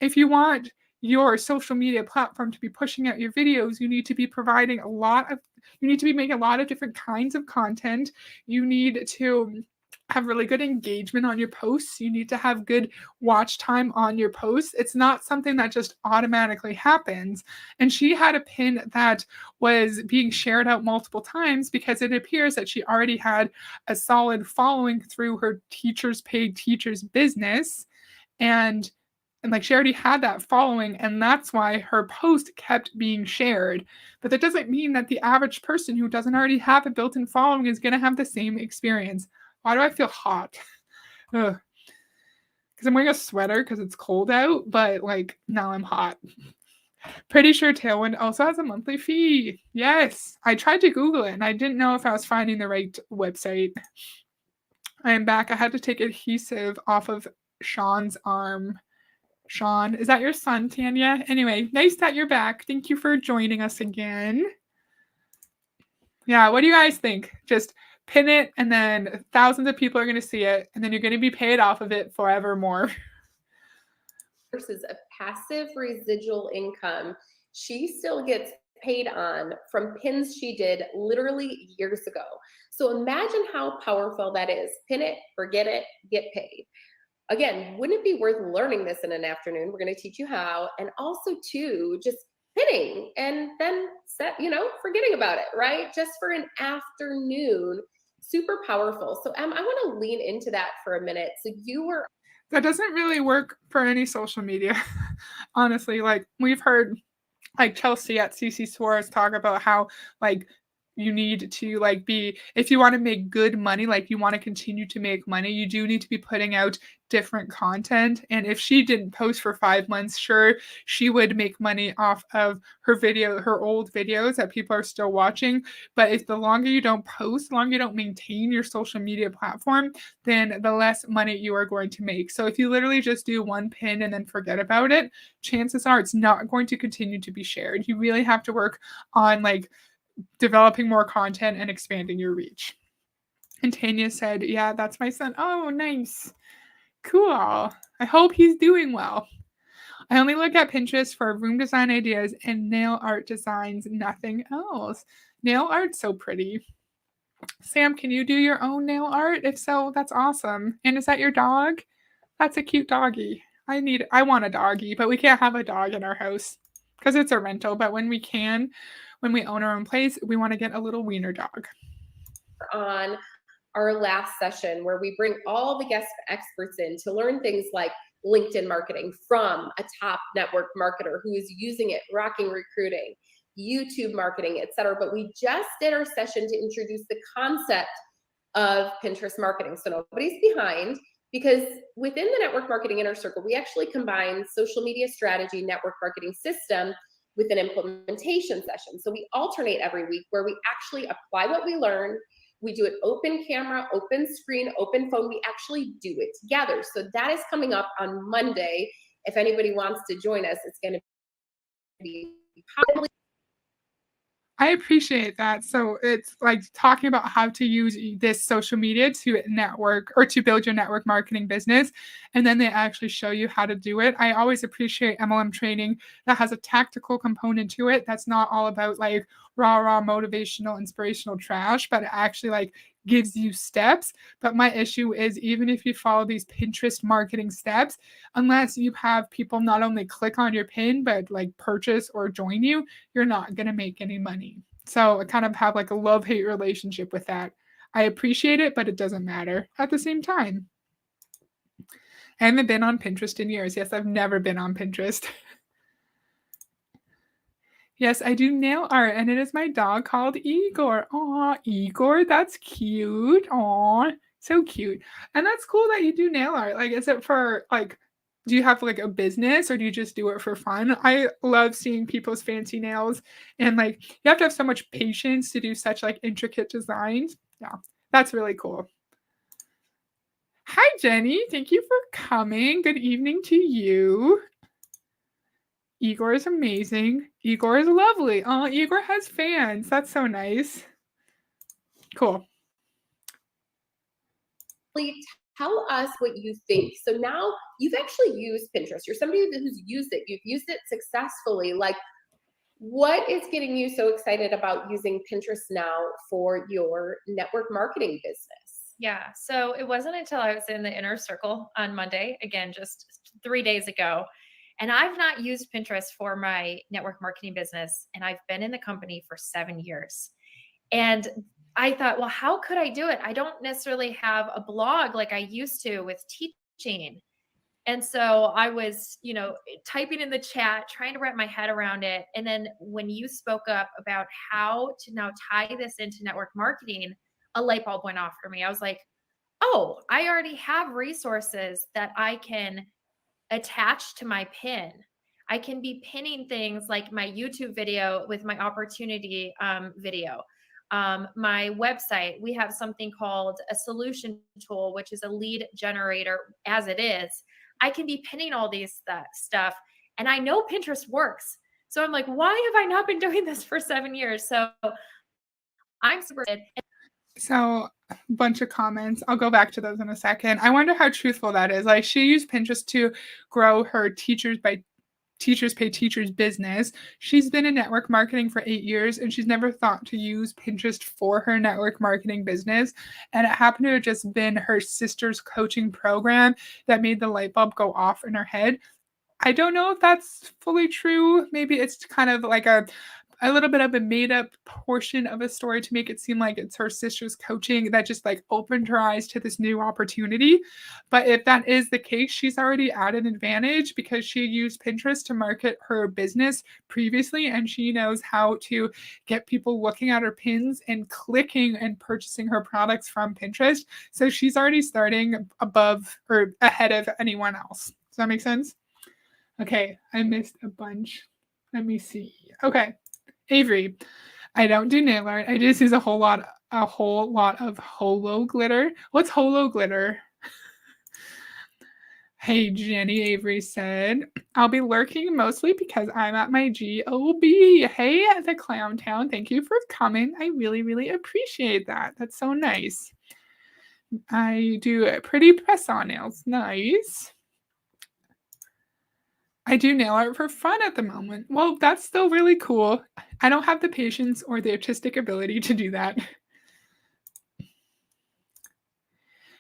if you want your social media platform to be pushing out your videos, you need to be providing you need to be making a lot of different kinds of content. You need to have really good engagement on your posts. You need to have good watch time on your posts. It's not something that just automatically happens. And she had a pin that was being shared out multiple times because it appears that she already had a solid following through her Teachers Paid Teachers business. And like she already had that following, and that's why her post kept being shared. But that doesn't mean that the average person who doesn't already have a built-in following is going to have the same experience. Why do I feel hot? Because I'm wearing a sweater because it's cold out, but like now I'm hot. Pretty sure Tailwind also has a monthly fee. Yes, I tried to Google it and I didn't know if I was finding the right website. I am back. I had to take adhesive off of Sean's arm. Sean, is that your son, Tanya? Anyway, nice that you're back. Thank you for joining us again. Yeah, what do you guys think? Just pin it and then thousands of people are going to see it and then you're going to be paid off of it forevermore. versus a passive residual income she still gets paid on from pins she did literally years ago. So imagine how powerful that is. Pin it, forget it, get paid. Again, wouldn't it be worth learning this in an afternoon? We're going to teach you how. And also too, just pinning and then forgetting about it, right? Just for an afternoon. Super powerful. So I want to lean into that for a minute. So that doesn't really work for any social media. Honestly, like we've heard like Chelsea at CC Suarez talk about how like you need to like be, if you want to make good money, like you want to continue to make money, you do need to be putting out different content. And if she didn't post for 5 months, sure, she would make money off of her old videos that people are still watching. But if the longer you don't post, the longer you don't maintain your social media platform, then the less money you are going to make. So if you literally just do one pin and then forget about it, chances are it's not going to continue to be shared. You really have to work on like developing more content and expanding your reach. And Tanya said, yeah, that's my son. Oh, nice. Cool. I hope he's doing well. I only look at Pinterest for room design ideas and nail art designs, nothing else. Nail art's so pretty. Sam, can you do your own nail art? If so, that's awesome. And is that your dog? That's a cute doggy. I want a doggy, but we can't have a dog in our house because it's a rental. But when we own our own place, we want to get a little wiener dog. On our last session where we bring all the guest experts in to learn things like LinkedIn marketing from a top network marketer who is using it, rocking recruiting, YouTube marketing, etc. But we just did our session to introduce the concept of Pinterest marketing. So nobody's behind. because within the network marketing inner circle, we actually combine social media strategy, network marketing system with an implementation session. So we alternate every week where we actually apply what we learn. We do it open camera, open screen, open phone. We actually do it together. So that is coming up on Monday. If anybody wants to join us, it's going to be probably. I appreciate that. So it's like talking about how to use this social media to network or to build your network marketing business. And then they actually show you how to do it. I always appreciate MLM training that has a tactical component to it. That's not all about like raw motivational, inspirational trash, but it actually like gives you steps. But my issue is even if you follow these Pinterest marketing steps, unless you have people not only click on your pin, but like purchase or join you, you're not going to make any money. So I kind of have like a love-hate relationship with that. I appreciate it, but it doesn't matter at the same time. I haven't been on Pinterest in years. Yes, I've never been on Pinterest. Yes, I do nail art, and it is my dog called Igor. Aw, Igor, that's cute. Aw, so cute. And that's cool that you do nail art. Like, is it for like, do you have like a business or do you just do it for fun? I love seeing people's fancy nails, and like, you have to have so much patience to do such like intricate designs. Yeah, that's really cool. Hi, Jenny. Thank you for coming. Good evening to you. Igor is amazing. Igor is lovely. Oh, Igor has fans. That's so nice. Cool. Tell us what you think. So now you've actually used Pinterest. You're somebody who's used it. You've used it successfully. Like, what is getting you so excited about using Pinterest now for your network marketing business? Yeah. So it wasn't until I was in the inner circle on Monday, again, just 3 days ago. And I've not used Pinterest for my network marketing business. And I've been in the company for 7 years. And I thought, well, how could I do it? I don't necessarily have a blog like I used to with teaching. And so I was, typing in the chat, trying to wrap my head around it. And then when you spoke up about how to now tie this into network marketing, a light bulb went off for me. I was like, oh, I already have resources that I can attach to my pin. I can be pinning things like my YouTube video with my opportunity video. My website, we have something called a solution tool, which is a lead generator as it is. I can be pinning all these stuff. And I know Pinterest works. So I'm like, why have I not been doing this for 7 years? So I'm super excited. So, a bunch of comments. I'll go back to those in a second. I wonder how truthful that is. Like, she used Pinterest to grow her Teachers Pay Teachers business. She's been in network marketing for 8 years and she's never thought to use Pinterest for her network marketing business. And it happened to have just been her sister's coaching program that made the light bulb go off in her head. I don't know if that's fully true. Maybe it's kind of like a little bit of a made up portion of a story to make it seem like it's her sister's coaching that just like opened her eyes to this new opportunity. But if that is the case, she's already at an advantage because she used Pinterest to market her business previously and she knows how to get people looking at her pins and clicking and purchasing her products from Pinterest. So she's already starting above or ahead of anyone else. Does that make sense? Okay, I missed a bunch. Let me see. Okay. Avery, I don't do nail art. I just use a whole lot of holo glitter. What's holo glitter? Hey, Jenny, Avery said, I'll be lurking mostly because I'm at my GOB. Hey, the Clown Town, thank you for coming. I really, really appreciate that. That's so nice. I do pretty press-on nails. Nice. I do nail art for fun at the moment. Well, that's still really cool. I don't have the patience or the artistic ability to do that.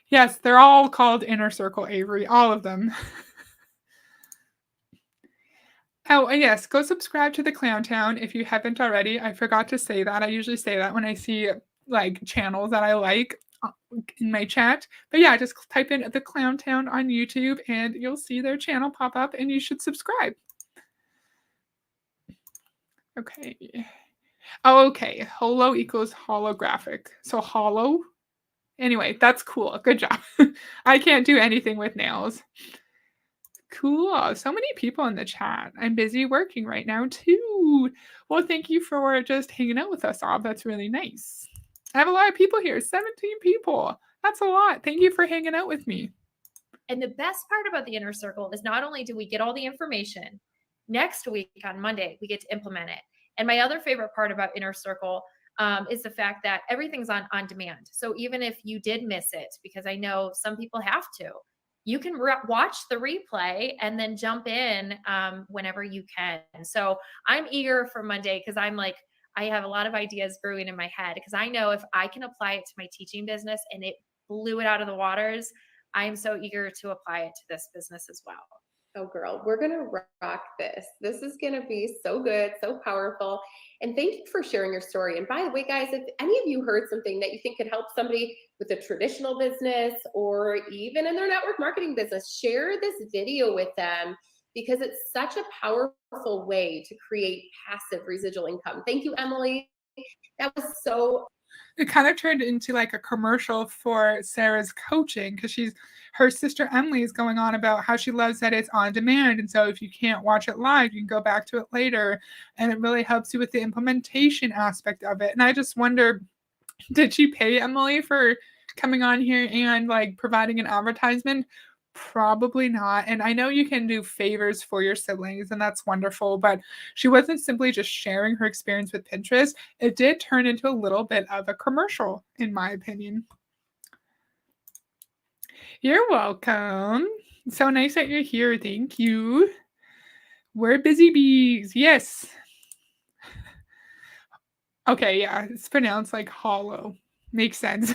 Yes, they're all called Inner Circle Avery, all of them. Oh, and yes, go subscribe to the Clown Town if you haven't already. I forgot to say that. I usually say that when I see like channels that I like in my chat. But yeah, just type in the Clown Town on YouTube and you'll see their channel pop up and you should subscribe. Okay. Oh, okay. Holo equals holographic. So holo Anyway, that's cool. Good job. I can't do anything with nails. Cool. So many people in the chat. I'm busy working right now too. Well, thank you for just hanging out with us all. That's really nice. I have a lot of people here. 17 people. That's a lot. Thank you for hanging out with me. And the best part about the inner circle is not only do we get all the information, next week on Monday, we get to implement it. And my other favorite part about inner circle is the fact that everything's on demand. So even if you did miss it, because I know some people have to, you can watch the replay and then jump in whenever you can. So I'm eager for Monday because I'm like, I have a lot of ideas brewing in my head because I know if I can apply it to my teaching business and it blew it out of the waters, I am so eager to apply it to this business as well. Oh, girl, we're going to rock this. This is going to be so good, so powerful. And thank you for sharing your story. And by the way, guys, if any of you heard something that you think could help somebody with a traditional business or even in their network marketing business, share this video with them because it's such a powerful way to create passive residual income. Thank you, Emily. That was so it kind of turned into like a commercial for Sarah's coaching because her sister Emily is going on about how she loves that it's on demand. And so if you can't watch it live, you can go back to it later. And it really helps you with the implementation aspect of it. And I just wonder, did she pay Emily for coming on here and like providing an advertisement? Probably not. And I know you can do favors for your siblings, and that's wonderful, but she wasn't simply just sharing her experience with Pinterest. It did turn into a little bit of a commercial, in my opinion. You're welcome. So nice that you're here. Thank you. We're busy bees. Yes. Okay, yeah, it's pronounced like hollow. Makes sense.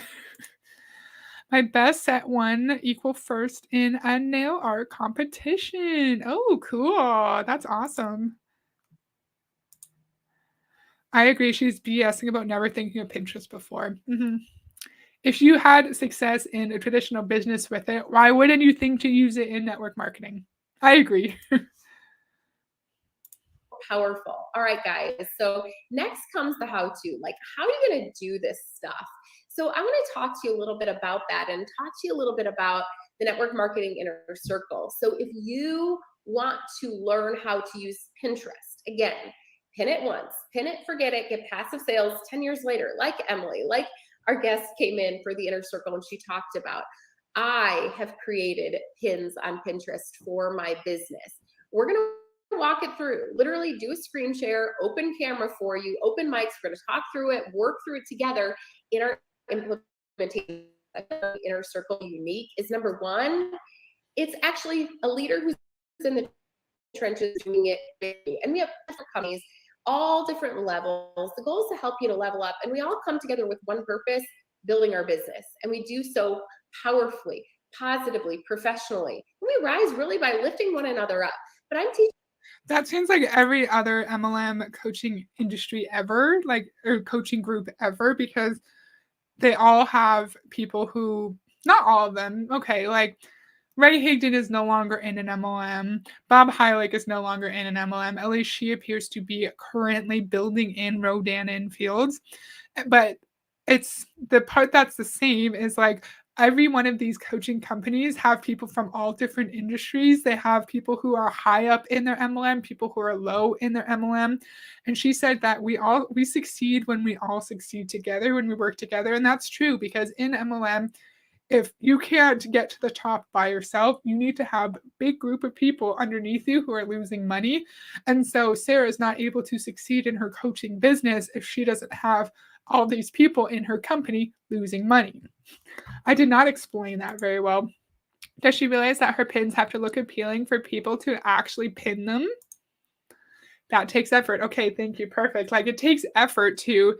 My best set won equal first in a nail art competition. Oh, cool. That's awesome. I agree. She's BSing about never thinking of Pinterest before. If you had success in a traditional business with it, why wouldn't you think to use it in network marketing? I agree. powerful. All right, guys. So next comes the how-to. Like, how are you going to do this stuff? So I want to talk to you a little bit about that and talk to you a little bit about the network marketing inner circle. So if you want to learn how to use Pinterest, again, pin it once, pin it, forget it, get passive sales 10 years later, like Emily, like our guest came in for the inner circle and she talked about. I have created pins on Pinterest for my business. We're going to walk it through, literally do a screen share, open camera for you, open mics. We're going to talk through it, work through it together in our implementation. Inner circle unique is number one. It's actually a leader who's in the trenches doing it. And we have different companies, all different levels. The goal is to help you to level up. And we all come together with one purpose, building our business. And we do so powerfully, positively, professionally. And we rise really by lifting one another up. But I'm teaching. That seems like every other MLM coaching industry ever, like, or coaching group ever, because they all have people who, not all of them, okay, like Ray Higdon is no longer in an MLM. Bob Heilig is no longer in an MLM. At least she appears to be currently building in Rodan and Fields. But it's the part that's the same is like every one of these coaching companies have people from all different industries. They have people who are high up in their MLM, people who are low in their MLM. And she said that we succeed when we all succeed together, when we work together. And that's true because in MLM, if you can't get to the top by yourself, you need to have a big group of people underneath you who are losing money. And so Sarah's not able to succeed in her coaching business if she doesn't have all these people in her company losing money. I did not explain that very well. Does she realize that her pins have to look appealing for people to actually pin them? That takes effort. Okay, thank you. Perfect. Like it takes effort to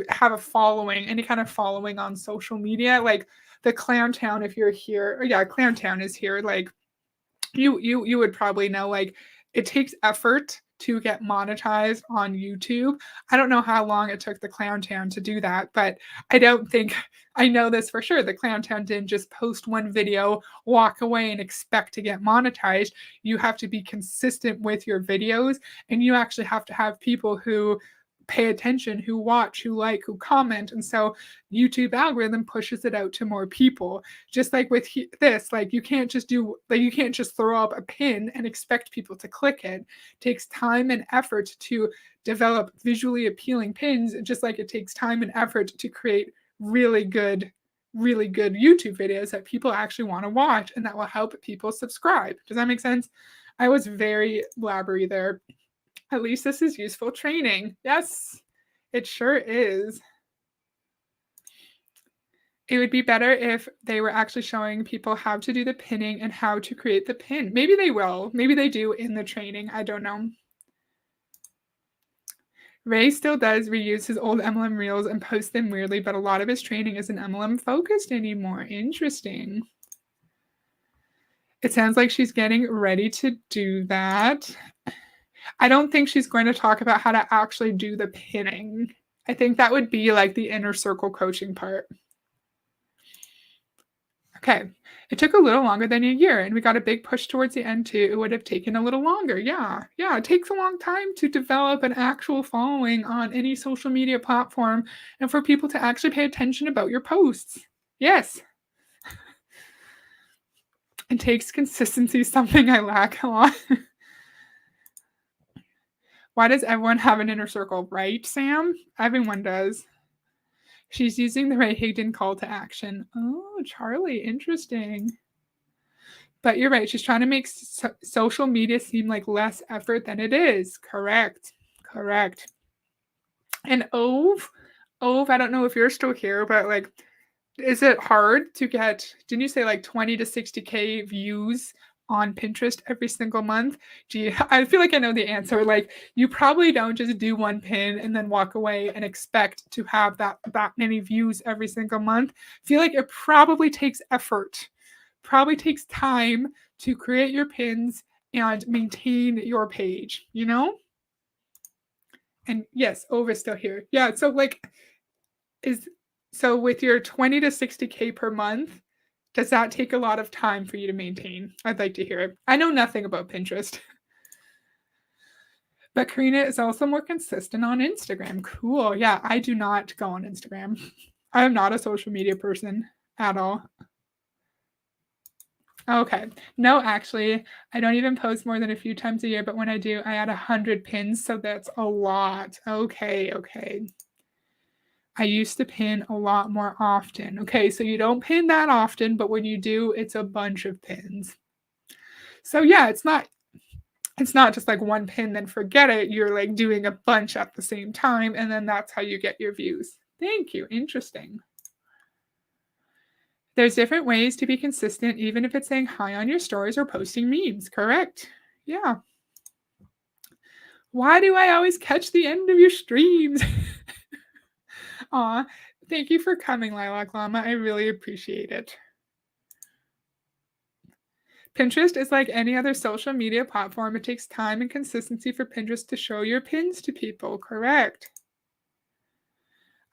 have a following, any kind of following on social media, like the Clowntown. If you're here, yeah, Clowntown is here. Like you would probably know, like it takes effort to get monetized on YouTube. I don't know how long it took the Clowntown to do that, but I know this for sure. The Clowntown didn't just post one video, walk away, and expect to get monetized. You have to be consistent with your videos, and you actually have to have people who pay attention, who watch, who like, who comment. And so YouTube algorithm pushes it out to more people. Just like with this, like you can't just throw up a pin and expect people to click it. It takes time and effort to develop visually appealing pins, just like it takes time and effort to create really good YouTube videos that people actually want to watch and that will help people subscribe. Does that make sense? I was very blabbery there. At least this is useful training. Yes, it sure is. It would be better if they were actually showing people how to do the pinning and how to create the pin. Maybe they will. Maybe they do in the training. I don't know. Ray still does reuse his old MLM reels and post them weirdly, but a lot of his training isn't MLM focused anymore. Interesting. It sounds like she's getting ready to do that. I don't think she's going to talk about how to actually do the pinning. I think that would be like the inner circle coaching part. Okay, it took a little longer than a year, and we got a big push towards the end too. It would have taken a little longer. Yeah, it takes a long time to develop an actual following on any social media platform and for people to actually pay attention about your posts. Yes. It takes consistency, something I lack a lot. Why does everyone have an inner circle, right, Sam? Everyone does. She's using the Ray Higdon call to action. Oh, Charlie, interesting. But you're right. She's trying to make social media seem like less effort than it is. Correct. And Ove, I don't know if you're still here, but like, is it hard to get, didn't you say like 20 to 60K views on Pinterest every single month? Gee, I feel like I know the answer. Like, you probably don't just do one pin and then walk away and expect to have that many views every single month. I feel like it probably takes effort, probably takes time to create your pins and maintain your page, you know? And yes, Ova's still here. Yeah, so like, so with your 20 to 60K per month, does that take a lot of time for you to maintain? I'd like to hear it. I know nothing about Pinterest. But Karina is also more consistent on Instagram. Cool. Yeah, I do not go on Instagram. I am not a social media person at all. Okay. No, actually, I don't even post more than a few times a year, but when I do, I add 100 pins, so that's a lot. Okay. I used to pin a lot more often. Okay, so you don't pin that often, but when you do, it's a bunch of pins. So yeah, it's not just like one pin, then forget it. You're like doing a bunch at the same time, and then that's how you get your views. Thank you. Interesting. There's different ways to be consistent, even if it's saying hi on your stories or posting memes. Correct. Yeah. Why do I always catch the end of your streams? Aw, thank you for coming, Lilac Llama. I really appreciate it. Pinterest is like any other social media platform. It takes time and consistency for Pinterest to show your pins to people. Correct.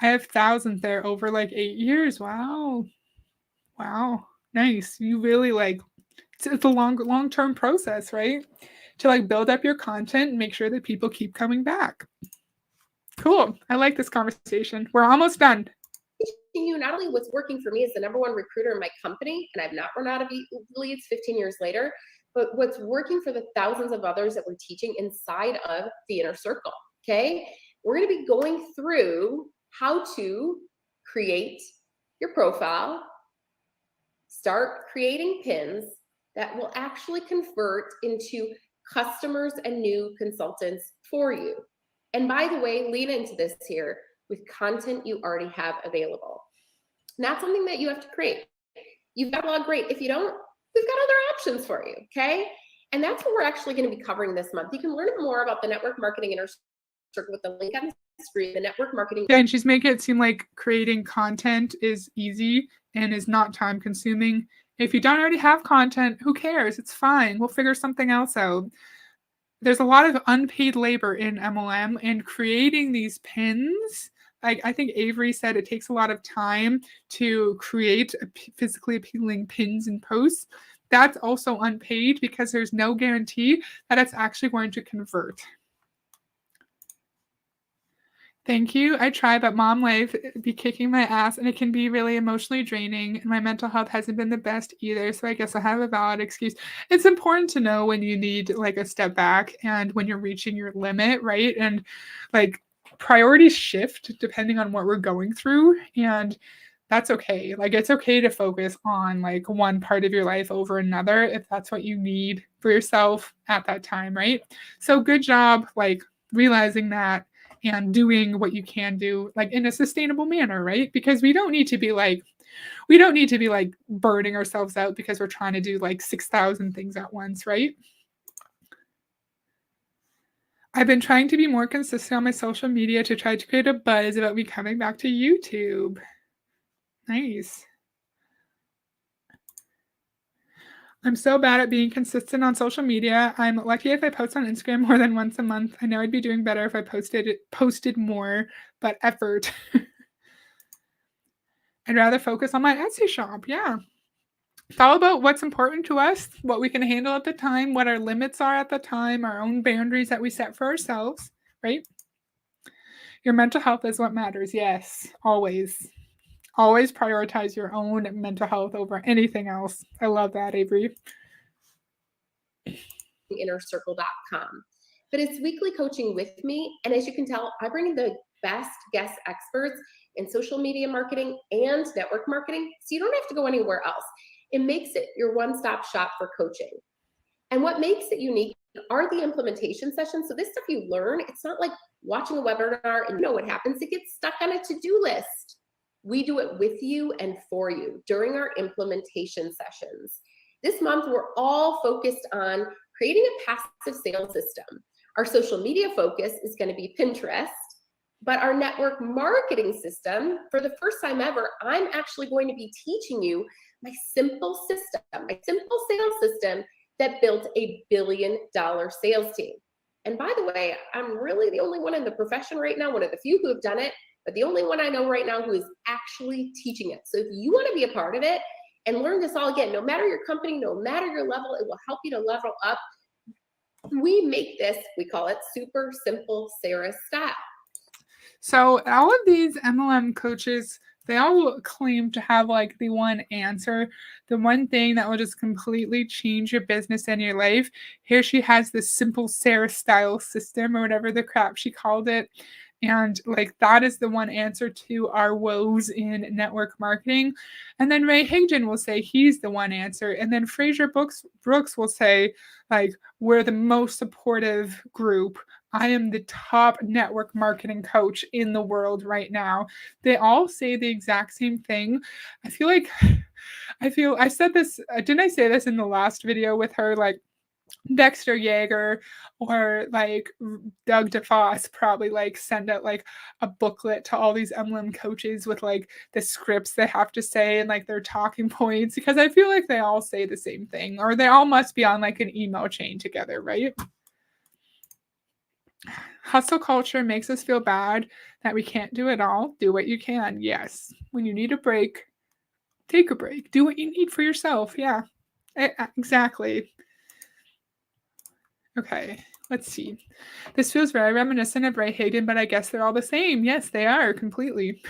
I have thousands there over like 8 years. Wow. Nice. You really like, it's a long-term process, right? To like build up your content and make sure that people keep coming back. Cool. I like this conversation. We're almost done. You not only what's working for me as the number one recruiter in my company, and I've not run out of leads 15 years later, but what's working for the thousands of others that we're teaching inside of the inner circle. Okay, we're going to be going through how to create your profile, start creating pins that will actually convert into customers and new consultants for you. And by the way, lean into this here with content you already have available. Not something that you have to create. You've got a blog, great. If you don't, we've got other options for you, okay? And that's what we're actually going to be covering this month. You can learn more about the network marketing inner circle with the link on the screen, the network marketing. Yeah, and she's making it seem like creating content is easy and is not time consuming. If you don't already have content, who cares? It's fine. We'll figure something else out. There's a lot of unpaid labor in MLM, and creating these pins, I think Avery said it takes a lot of time to create physically appealing pins and posts. That's also unpaid because there's no guarantee that it's actually going to convert. Thank you. I try, but mom life be kicking my ass, and it can be really emotionally draining. And my mental health hasn't been the best either. So I guess I have a valid excuse. It's important to know when you need like a step back and when you're reaching your limit, right? And like priorities shift depending on what we're going through. And that's okay. Like it's okay to focus on like one part of your life over another if that's what you need for yourself at that time, right? So good job like realizing that and doing what you can do like in a sustainable manner, right? Because we don't need to be like burning ourselves out because we're trying to do like 6,000 things at once, right? I've been trying to be more consistent on my social media to try to create a buzz about me coming back to YouTube. Nice. I'm so bad at being consistent on social media. I'm lucky if I post on Instagram more than once a month. I know I'd be doing better if I posted more, but effort. I'd rather focus on my Etsy shop. Yeah. It's all about what's important to us, what we can handle at the time, what our limits are at the time, our own boundaries that we set for ourselves, right? Your mental health is what matters. Yes, always. Always prioritize your own mental health over anything else. I love that, Avery. innercircle.com. But it's weekly coaching with me. And as you can tell, I bring in the best guest experts in social media marketing and network marketing. So you don't have to go anywhere else. It makes it your one-stop shop for coaching. And what makes it unique are the implementation sessions. So this stuff you learn, it's not like watching a webinar and you know what happens. It gets stuck on a to-do list. We do it with you and for you during our implementation sessions. This month, we're all focused on creating a passive sales system. Our social media focus is going to be Pinterest, but our network marketing system, for the first time ever, I'm actually going to be teaching you my simple system, my simple sales system that built a billion-dollar sales team. And by the way, I'm really the only one in the profession right now, one of the few who have done it, but the only one I know right now who is actually teaching it. So if you want to be a part of it and learn this all again, no matter your company, no matter your level, it will help you to level up. We make this, we call it super simple Sarah style. So all of these MLM coaches, they all claim to have like the one answer, the one thing that will just completely change your business and your life. Here she has this simple Sarah style system or whatever the crap she called it. And like that is the one answer to our woes in network marketing. And then Ray Higdon will say he's the one answer. And then Fraser Brooks will say, like, we're the most supportive group. I am the top network marketing coach in the world right now. They all say the exact same thing. I said this, didn't I say this in the last video with her? Like, Dexter Yeager or like Doug DeFoss probably like send out like a booklet to all these MLM coaches with like the scripts they have to say and like their talking points, because I feel like they all say the same thing, or they all must be on like an email chain together, right? Hustle culture makes us feel bad that we can't do it all. Do what you can. Yes. When you need a break, take a break. Do what you need for yourself. Yeah, exactly. Okay, let's see. This feels very reminiscent of Ray Higdon, but I guess they're all the same. Yes, they are completely.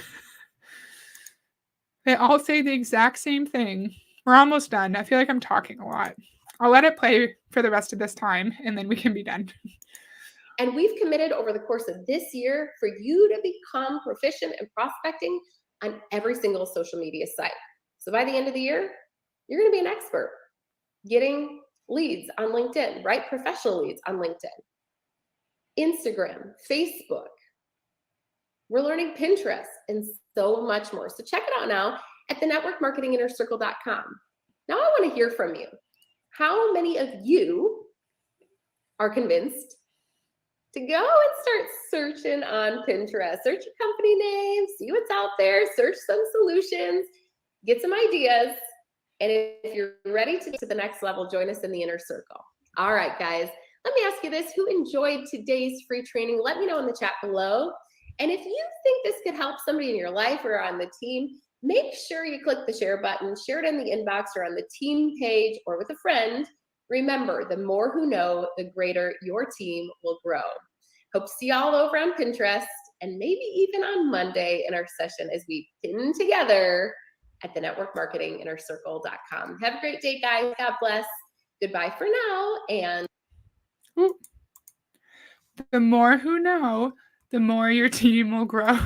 They all say the exact same thing. We're almost done. I feel like I'm talking a lot. I'll let it play for the rest of this time, and then we can be done. And we've committed over the course of this year for you to become proficient in prospecting on every single social media site. So by the end of the year, you're going to be an expert getting leads on LinkedIn, right? Professional leads on LinkedIn, Instagram, Facebook. We're learning Pinterest and so much more. So check it out now at thenetworkmarketinginnercircle.com. Now I want to hear from you. How many of you are convinced to go and start searching on Pinterest? Search your company name, see what's out there, search some solutions, get some ideas. And if you're ready to get to the next level, join us in the inner circle. All right, guys, let me ask you this. Who enjoyed today's free training? Let me know in the chat below. And if you think this could help somebody in your life or on the team, make sure you click the share button, share it in the inbox or on the team page or with a friend. Remember, the more who know, the greater your team will grow. Hope to see you all over on Pinterest. and maybe even on Monday in our session as we pin together at the networkmarketinginnercircle.com. Have a great day, guys. God bless. Goodbye for now. And Ooh, the more who know, the more your team will grow.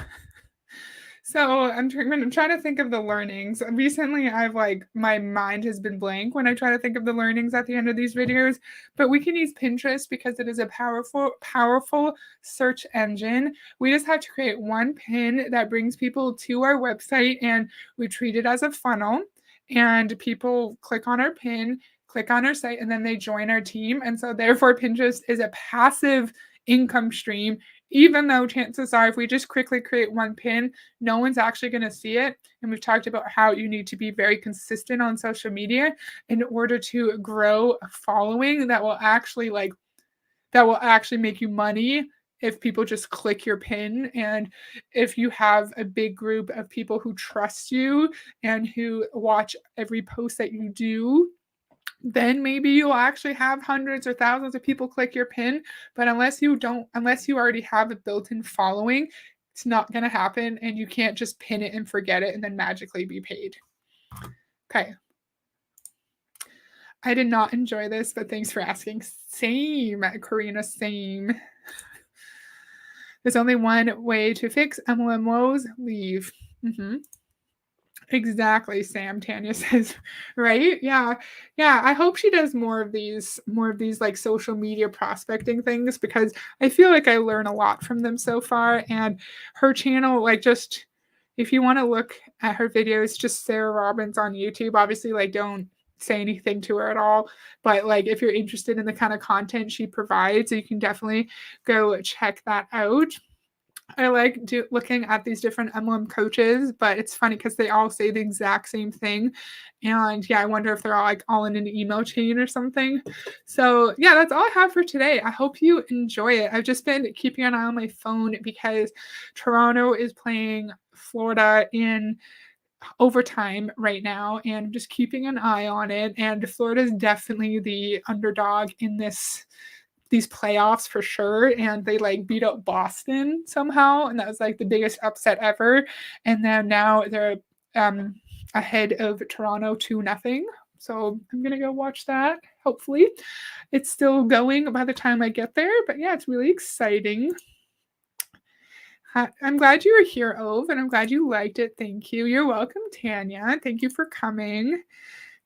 So I'm trying to think of the learnings. Recently, my mind has been blank when I try to think of the learnings at the end of these videos. But we can use Pinterest because it is a powerful search engine. We just have to create one pin that brings people to our website, and we treat it as a funnel. And people click on our pin, click on our site, and then they join our team. And so therefore, Pinterest is a passive income stream, even though chances are if we just quickly create one pin, no one's actually going to see it. And we've talked about how you need to be very consistent on social media in order to grow a following that will actually make you money if people just click your pin. And if you have a big group of people who trust you and who watch every post that you do, then maybe you'll actually have hundreds or thousands of people click your pin. But unless you already have a built-in following, it's not going to happen. And you can't just pin it and forget it and then magically be paid. Okay. I did not enjoy this, but thanks for asking. Same, Karina, same. There's only one way to fix MLMOs, leave. Exactly, Sam, Tanya says, right? Yeah. Yeah, I hope she does more of these like social media prospecting things, because I feel like I learn a lot from them so far. And her channel, just if you want to look at her videos, just Sarah Robbins on YouTube. Obviously, don't say anything to her at all, but if you're interested in the kind of content she provides, you can definitely go check that out. I like looking at these different MLM coaches, but it's funny because they all say the exact same thing. And yeah, I wonder if they're all in an email chain or something. So yeah, that's all I have for today. I hope you enjoy it. I've just been keeping an eye on my phone because Toronto is playing Florida in overtime right now, and just keeping an eye on it. And Florida is definitely the underdog in these playoffs for sure. And they beat up Boston somehow, and that was the biggest upset ever. And then now they're ahead of Toronto 2-0. So I'm gonna go watch that. Hopefully it's still going by the time I get there, but yeah, it's really exciting. I'm glad you were here, Ove, and I'm glad you liked it. Thank you. You're welcome, Tanya. Thank you for coming.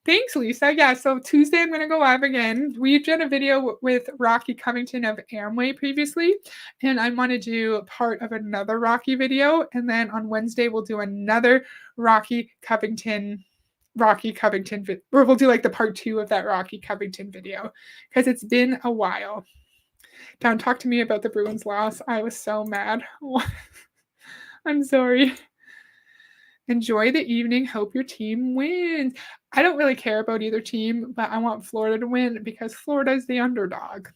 Thanks, Lisa. Yeah, so Tuesday I'm going to go live again. We did a video with Rocky Covington of Amway previously, and I want to do part of another Rocky video. And then on Wednesday, we'll do another Rocky Covington or we'll do the part 2 of that Rocky Covington video, because it's been a while. Don't talk to me about the Bruins loss. I was so mad. I'm sorry. Enjoy the evening. Hope your team wins. I don't really care about either team, but I want Florida to win because Florida is the underdog.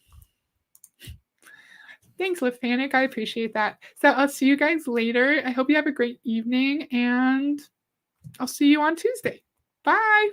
Thanks, Lift Panic. I appreciate that. So I'll see you guys later. I hope you have a great evening, and I'll see you on Tuesday. Bye.